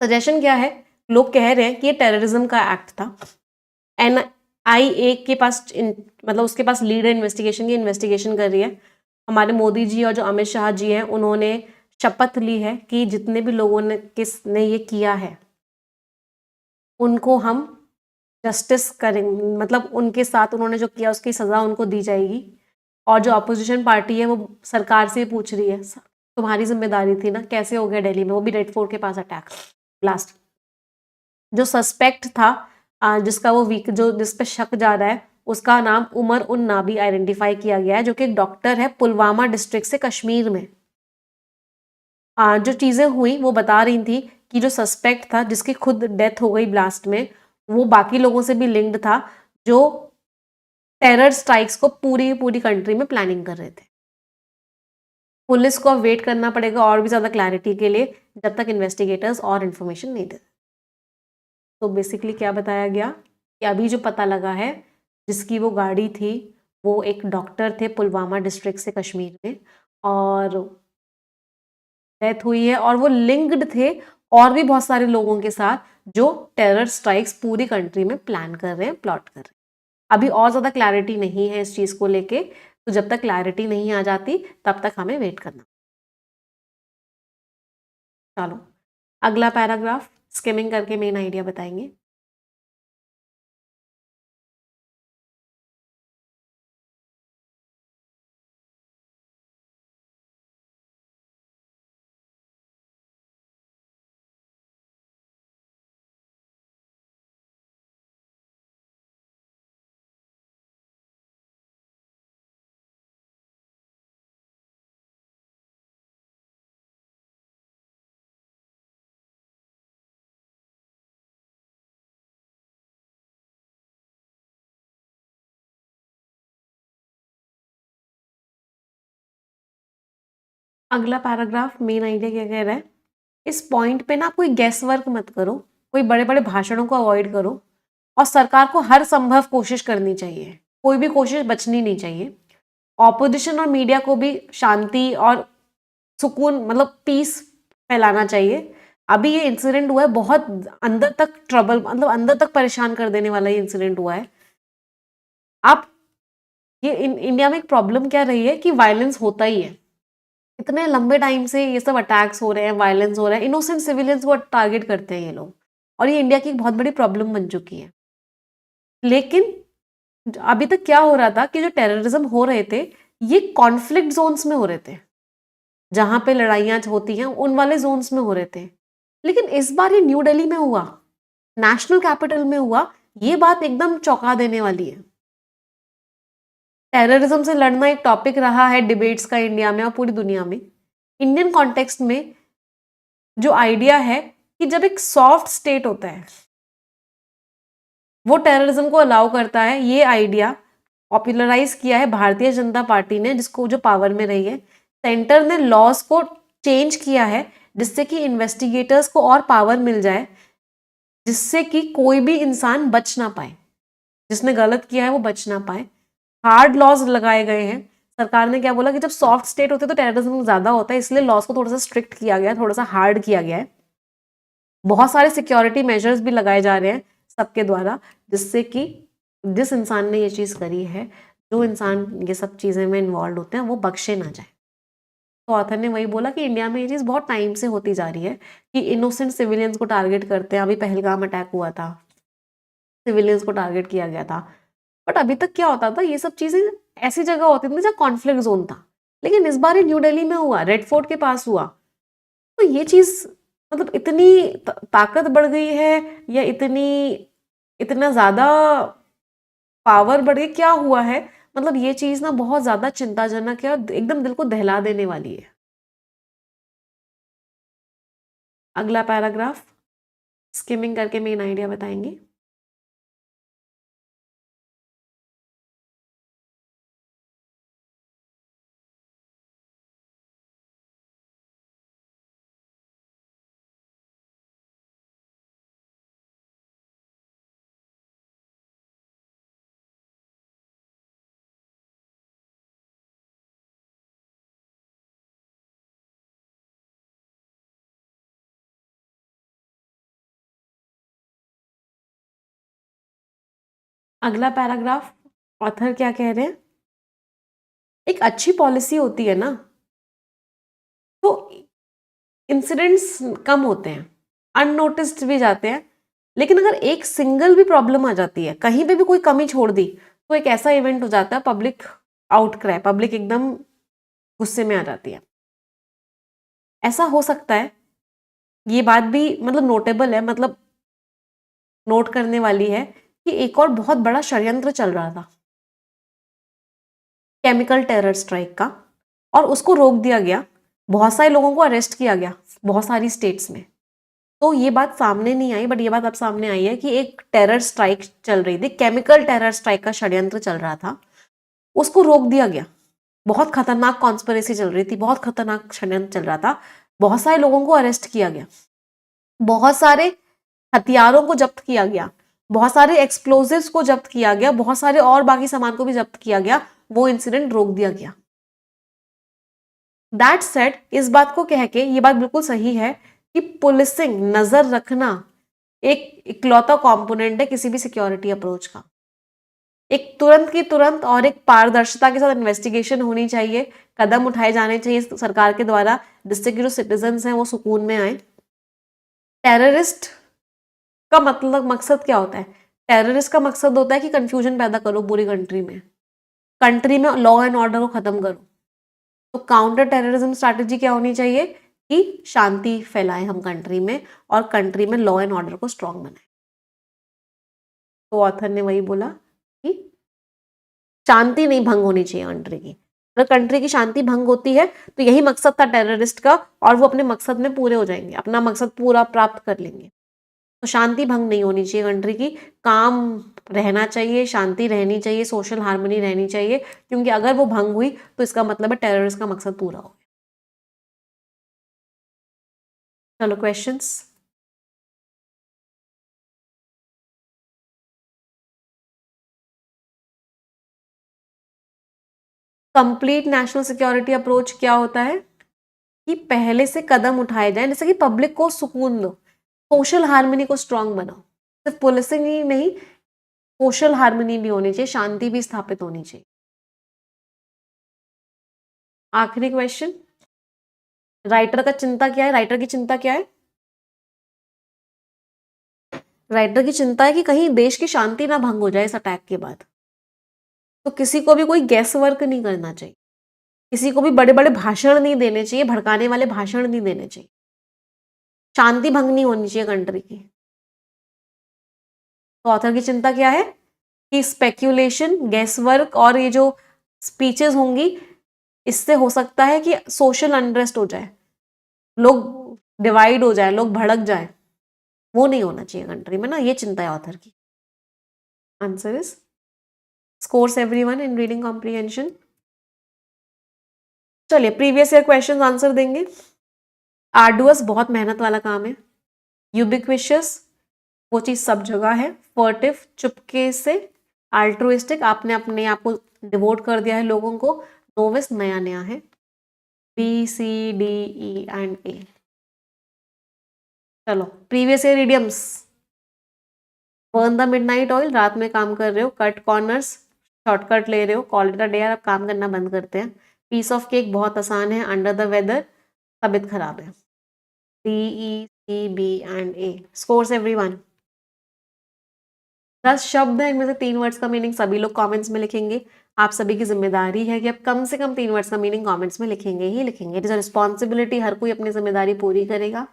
सजेशन क्या है, लोग कह रहे हैं कि ये टेररिज्म का एक्ट था। NIA के पास मतलब उसके पास लीड है इन्वेस्टिगेशन की, इन्वेस्टिगेशन कर रही है। हमारे मोदी जी और जो अमित शाह जी हैं उन्होंने शपथ ली है कि जितने भी लोगों ने किसने ये किया है उनको हम जस्टिस करेंगे, मतलब उनके साथ उन्होंने जो किया उसकी सजा उनको दी जाएगी। और जो अपोजिशन पार्टी है वो सरकार से पूछ रही है तुम्हारी जिम्मेदारी थी ना, कैसे हो गया दिल्ली में, वो भी रेड फोर्ट के पास अटैक ब्लास्ट। जो सस्पेक्ट था जिसका वो वीक जो जिस पे शक जा रहा है उसका नाम उमर उन नाबी आइडेंटिफाई किया गया है, जो कि एक डॉक्टर है पुलवामा डिस्ट्रिक्ट से कश्मीर में। जो चीजें हुई वो बता रही थी कि जो सस्पेक्ट था जिसकी खुद डेथ हो गई ब्लास्ट में, वो बाकी लोगों से भी लिंक्ड था जो टेरर स्ट्राइक्स को पूरी पूरी कंट्री में प्लानिंग कर रहे थे। पुलिस को अब वेट करना पड़ेगा और भी ज्यादा क्लैरिटी के लिए जब तक इन्वेस्टिगेटर्स और इन्फॉर्मेशन नहीं देते। तो बेसिकली क्या बताया गया कि अभी जो पता लगा है जिसकी वो गाड़ी थी वो एक डॉक्टर थे पुलवामा डिस्ट्रिक्ट से कश्मीर में, और डेथ हुई है, और वो लिंक्ड थे और भी बहुत सारे लोगों के साथ जो टेरर स्ट्राइक्स पूरी कंट्री में प्लान कर रहे हैं, प्लॉट कर रहे हैं। अभी और ज़्यादा क्लैरिटी नहीं है इस चीज़ को लेके, तो जब तक क्लैरिटी नहीं आ जाती तब तक हमें वेट करना। चलो अगला पैराग्राफ स्किमिंग करके मेन आइडिया बताएंगे। अगला पैराग्राफ मेन आइडिया क्या कह रहा है, इस पॉइंट पे ना कोई गैस वर्क मत करो, कोई बड़े बड़े भाषणों को अवॉइड करो, और सरकार को हर संभव कोशिश करनी चाहिए, कोई भी कोशिश बचनी नहीं चाहिए। ऑपोजिशन और मीडिया को भी शांति और सुकून मतलब पीस फैलाना चाहिए। अभी ये इंसिडेंट हुआ है, बहुत अंदर तक ट्रबल मतलब अंदर तक परेशान कर देने वाला ये इंसिडेंट हुआ है। आप ये इंडिया में एक प्रॉब्लम क्या रही है कि वायलेंस होता ही है, इतने लंबे टाइम से ये सब अटैक्स हो रहे हैं, वायलेंस हो रहा है, इनोसेंट सिविलियंस को टारगेट करते हैं ये लोग, और ये इंडिया की एक बहुत बड़ी प्रॉब्लम बन चुकी है। लेकिन अभी तक क्या हो रहा था कि जो टेररिज्म हो रहे थे ये कॉन्फ्लिक्ट जोन्स में हो रहे थे, जहां पे लड़ाइयां होती हैं उन वाले जोन्स में हो रहे थे। लेकिन इस बार ये न्यू दिल्ली में हुआ, नेशनल कैपिटल में हुआ। ये बात एकदम चौंका देने वाली है। टेररिज्म से लड़ना एक टॉपिक रहा है डिबेट्स का इंडिया में और पूरी दुनिया में। इंडियन कॉन्टेक्स्ट में जो आइडिया है कि जब एक सॉफ्ट स्टेट होता है वो टेररिज्म को अलाउ करता है, ये आइडिया पॉपुलराइज किया है भारतीय जनता पार्टी ने, जिसको जो पावर में रही है। सेंटर ने लॉज को चेंज किया है जिससे कि इन्वेस्टिगेटर्स को और पावर मिल जाए, जिससे कि कोई भी इंसान बच ना पाए, जिसने गलत किया है वो बच ना पाए। हार्ड लॉज लगाए गए हैं। सरकार ने क्या बोला कि जब सॉफ्ट स्टेट होते हैं तो टेररिज्म ज्यादा होता है, इसलिए लॉज को थोड़ा सा स्ट्रिक्ट किया गया है, थोड़ा सा हार्ड किया गया है। बहुत सारे सिक्योरिटी मेजर्स भी लगाए जा रहे हैं सबके द्वारा, जिससे कि जिस इंसान ने ये चीज करी है, जो इंसान ये सब चीजें में इन्वॉल्व होते हैं, वो बख्शे ना जाए। तो ऑथर ने वही बोला कि इंडिया में ये चीज बहुत टाइम से होती जा रही है कि इनोसेंट सिविलियंस को टारगेट करते हैं। अभी पहलगाम अटैक हुआ था, सिविलियंस को टारगेट किया गया था। बट अभी तक क्या होता था, ये सब चीजें ऐसी जगह होती थी जहाँ कॉन्फ्लिक्ट जोन था। लेकिन इस बार न्यू दिल्ली में हुआ, रेड फोर्ट के पास हुआ, तो ये चीज मतलब इतनी ताकत बढ़ गई है या इतना ज्यादा पावर बढ़ गई, क्या हुआ है? मतलब ये चीज ना बहुत ज्यादा चिंताजनक है और एकदम दिल को दहला देने वाली है। अगला पैराग्राफ स्किमिंग करके मेन आइडिया बताएंगे। अगला पैराग्राफ ऑथर क्या कह रहे हैं, एक अच्छी पॉलिसी होती है ना तो इंसिडेंट्स कम होते हैं, अननोटिस्ड भी जाते हैं। लेकिन अगर एक सिंगल भी प्रॉब्लम आ जाती है, कहीं पे भी कोई कमी छोड़ दी, तो एक ऐसा इवेंट हो जाता है, पब्लिक आउटक्राई, पब्लिक एकदम गुस्से में आ जाती है। ऐसा हो सकता है, ये बात भी मतलब नोटेबल है, मतलब नोट करने वाली है कि एक और बहुत बड़ा षड्यंत्र चल रहा था केमिकल टेरर स्ट्राइक का, और उसको रोक दिया गया। बहुत सारे लोगों को अरेस्ट किया गया बहुत सारी स्टेट्स में। तो ये बात सामने नहीं आई, बट ये बात अब सामने आई है कि एक टेरर स्ट्राइक चल रही थी, केमिकल टेरर स्ट्राइक का षड्यंत्र चल रहा था, उसको रोक दिया गया। बहुत खतरनाक कॉन्स्पिरेसी चल रही थी, बहुत खतरनाक षड्यंत्र चल रहा था, बहुत सारे लोगों को अरेस्ट किया गया, बहुत सारे हथियारों को जब्त किया गया, बहुत सारे एक्सप्लोजिव्स को जब्त किया गया, बहुत सारे और बाकी सामान को भी जब्त किया गया। वो इंसिडेंट रोक दिया गया। दैट सेड, इस बात को कह के ये बात बिल्कुल सही है कि पुलिसिंग, नजर रखना, एक इकलौता कंपोनेंट है किसी भी सिक्योरिटी अप्रोच का। एक तुरंत की तुरंत और एक पारदर्शिता के साथ इन्वेस्टिगेशन होनी चाहिए, कदम उठाए जाने चाहिए सरकार के द्वारा, जिससे कि जो सिटीजन्स हैं वो सुकून में आए। टेररिस्ट का मतलब मकसद क्या होता है? टेररिस्ट का मकसद होता है कि कंफ्यूजन पैदा करो पूरी कंट्री में लॉ एंड ऑर्डर को खत्म करो। तो काउंटर टेररिज्म स्ट्रैटेजी क्या होनी चाहिए कि शांति फैलाएं हम कंट्री में, और कंट्री में लॉ एंड ऑर्डर को स्ट्रांग बनाएं। तो ऑथर ने वही बोला कि शांति नहीं भंग होनी चाहिए कंट्री की। अगर कंट्री की शांति भंग होती है तो यही मकसद था टेररिस्ट का, और वो अपने मकसद में पूरे हो जाएंगे, अपना मकसद पूरा प्राप्त कर लेंगे। तो शांति भंग नहीं होनी चाहिए कंट्री की, काम रहना चाहिए, शांति रहनी चाहिए, सोशल हार्मनी रहनी चाहिए, क्योंकि अगर वो भंग हुई तो इसका मतलब है टेररिस्ट का मकसद पूरा हो गया। चलो questions. Complete national security approach क्या होता है कि पहले से कदम उठाए जाए, जैसे कि पब्लिक को सुकून दो, सोशल हार्मनी को स्ट्रांग बनाओ। सिर्फ पुलिसिंग ही नहीं, सोशल हार्मनी भी होनी चाहिए, शांति भी स्थापित होनी चाहिए। आखिरी क्वेश्चन, राइटर का चिंता क्या है? राइटर की चिंता क्या है? राइटर की चिंता है कि कहीं देश की शांति ना भंग हो जाए इस अटैक के बाद। तो किसी को भी कोई गैस वर्क नहीं करना चाहिए। किसी को भी बड़े बड़े भाषण नहीं देने चाहिए, भड़काने वाले भाषण नहीं देने चाहिए, शांति भंग नहीं होनी चाहिए कंट्री की। तो ऑथर की चिंता क्या है कि स्पेक्यूलेशन, गेसवर्क और ये जो स्पीचेस होंगी, इससे हो सकता है कि सोशल अनरेस्ट हो जाए, लोग डिवाइड हो जाए, लोग भड़क जाए, वो नहीं होना चाहिए कंट्री में ना, ये चिंता है ऑथर की। Answer is scores everyone in reading comprehension. चलिए प्रीवियस ईयर क्वेश्चन आंसर देंगे। आर्डुअस बहुत मेहनत वाला काम है। यूबिक्विशियस वो चीज सब जगह है। फर्टिव चुपके से। अल्ट्रुइस्टिक आपने अपने आप को डिवोट कर दिया है लोगों को। नोविस नया नया है। B C D E and A. चलो previous year idioms. Burn the midnight oil, रात में काम कर रहे हो। कट कॉर्नर्स, शॉर्टकट ले रहे हो। कॉल इट अ डे, आप काम करना बंद करते हैं। पीस ऑफ केक बहुत आसान है। अंडर द वेदर, तबीयत खराब है। D E C B and A. Scores everyone. 10 शब्द है, इनमें से 3 वर्ड्स का मीनिंग सभी लोग कमेंट्स में लिखेंगे। आप सभी की जिम्मेदारी है कि आप कम से कम 3 वर्ड्स का मीनिंग कमेंट्स में लिखेंगे ही लिखेंगे। इट इज अ रिस्पॉन्सिबिलिटी, हर कोई अपनी जिम्मेदारी पूरी करेगा।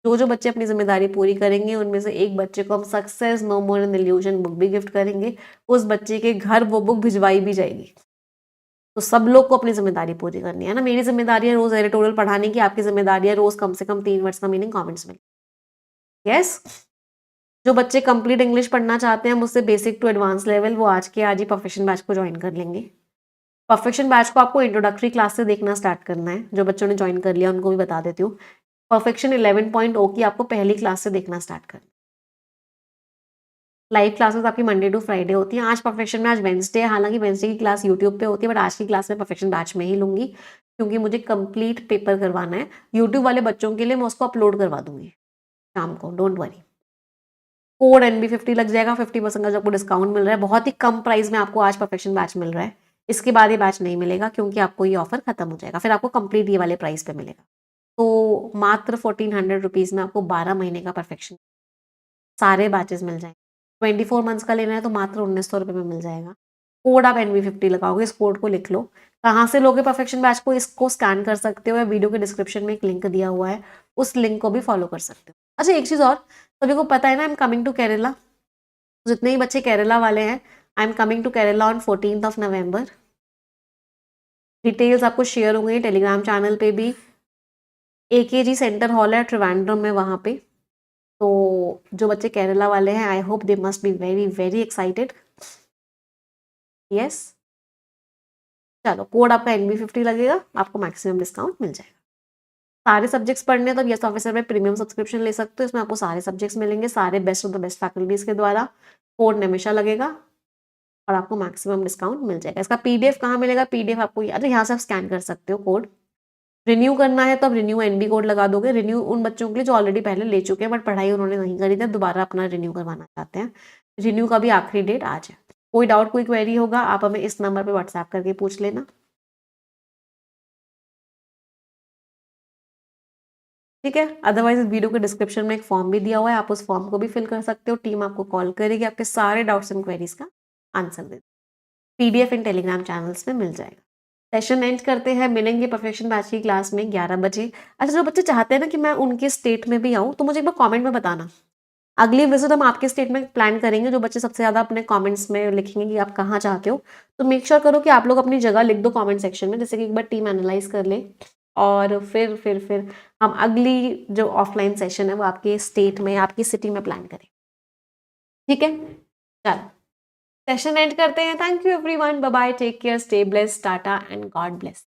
जो जो बच्चे अपनी जिम्मेदारी पूरी करेंगे उनमें से एक बच्चे को हम success no more an illusion book भी गिफ्ट करेंगे। उस बच्चे के घर वो बुक भिजवाई भी जाएगी। तो सब लोग को अपनी जिम्मेदारी पूरी करनी है ना। मेरी जिम्मेदारी है रोज एडिटोरियल पढ़ाने की, आपकी जिम्मेदारी है रोज कम से कम 3 वर्ड्स का मीनिंग कमेंट्स में। यस। जो बच्चे कंप्लीट इंग्लिश पढ़ना चाहते हैं मुझसे बेसिक टू एडवांस लेवल, वो आज के आज ही परफेक्शन बैच को ज्वाइन कर लेंगे। परफेक्शन बैच को आपको इंट्रोडक्टरी क्लास से देखना स्टार्ट करना है। जो बच्चों ने ज्वाइन कर लिया उनको भी बता देती हूँ। परफेक्शन 11.0 की आपको पहली क्लास से देखना स्टार्ट करना। लाइव क्लासेस आपकी मंडे टू फ्राइडे होती है। आज परफेक्शन में आज वेंसडे है, हालांकि वेंसडे की क्लास यूट्यूब पे होती है, बट आज की क्लास में परफेक्शन बैच में ही लूंगी क्योंकि मुझे कंप्लीट पेपर करवाना है। यूट्यूब वाले बच्चों के लिए मैं उसको अपलोड करवा दूंगी शाम को, डोंट वरी। कोड NB50 लग जाएगा। 50% का जो आपको डिस्काउंट मिल रहा है, बहुत ही कम प्राइस में आपको आज परफेक्शन बैच मिल रहा है। इसके बाद ये बैच नहीं मिलेगा क्योंकि आपको ये ऑफर खत्म हो जाएगा, फिर आपको कंप्लीट ये वाले प्राइस पे मिलेगा। तो मात्र 1400 रुपीज़ में आपको 12 महीने का परफेक्शन सारे बैचेस मिल जाएंगे। 24 मंथ्स का लेना है तो मात्र 1900 रुपये में मिल जाएगा। कोड आप NB50 लगाओगे, इस कोड को लिख लो। कहाँ से लोगे परफेक्शन बैच को, इसको स्कैन कर सकते हो या वीडियो के डिस्क्रिप्शन में एक लिंक दिया हुआ है, उस लिंक को भी फॉलो कर सकते हो। अच्छा एक चीज़ और, सभी को पता है ना, I am coming to Kerala. जितने ही बच्चे केरला वाले हैं, I am coming to Kerala on 14 November. Details आपको शेयर हो गई टेलीग्राम चैनल पे भी। AKG सेंटर हॉल है ट्रिवांड्रम में, वहाँ पे। तो जो बच्चे केरला वाले हैं, I hope they must be very very excited. Yes. चलो कोड आपका NB50 लगेगा, आपको मैक्सिमम डिस्काउंट मिल जाएगा। सारे सब्जेक्ट्स पढ़ने तो यस ऑफिसर में प्रीमियम सब्सक्रिप्शन ले सकते हो। इसमें आपको सारे सब्जेक्ट्स मिलेंगे, सारे best of the best faculties के द्वारा। कोड हमेशा लगेगा और आपको मैक्सिमम डिस्काउंट मिल जाएगा। इसका PDF कहाँ मिलेगा? PDF आपको अच्छा यहाँ से आप स्कैन कर सकते हो कोड। रिन्यू करना है तो आप रिन्यू NB कोड लगा दोगे। रिन्यू उन बच्चों के लिए जो ऑलरेडी पहले ले चुके हैं बट पढ़ाई उन्होंने नहीं करी थी, दोबारा अपना रिन्यू करवाना चाहते हैं। रिन्यू का भी आखिरी डेट आज है। कोई डाउट कोई क्वेरी होगा आप हमें इस नंबर पे व्हाट्सएप करके पूछ लेना। ठीक है, अदरवाइज इस वीडियो के डिस्क्रिप्शन में एक फॉर्म भी दिया हुआ है, आप उस फॉर्म को भी फिल कर सकते हो। टीम आपको कॉल करेगी, आपके सारे डाउट्स एंड क्वेरीज का आंसर दे। PDF इन टेलीग्राम चैनल्स में मिल जाएगा। सेशन एंड करते हैं, मिलेंगे परफेक्शन बैच की क्लास में 11 बजे। अच्छा जो बच्चे चाहते हैं ना कि मैं उनके स्टेट में भी आऊँ, तो मुझे एक बार कमेंट में बताना। अगली विजिट हम आपके स्टेट में प्लान करेंगे। जो बच्चे सबसे ज़्यादा अपने कमेंट्स में लिखेंगे कि आप कहाँ चाहते हो, तो मेक श्योर करो कि आप लोग अपनी जगह लिख दो कमेंट सेक्शन में, जैसे कि एक बार टीम एनालाइज कर ले और फिर हम अगली जो ऑफलाइन सेशन है वो आपके स्टेट में, आपकी सिटी में प्लान करें। ठीक है, चलो सेशन एंड करते हैं। Thank you everyone, bye bye, take care, stay blessed, tata and God bless.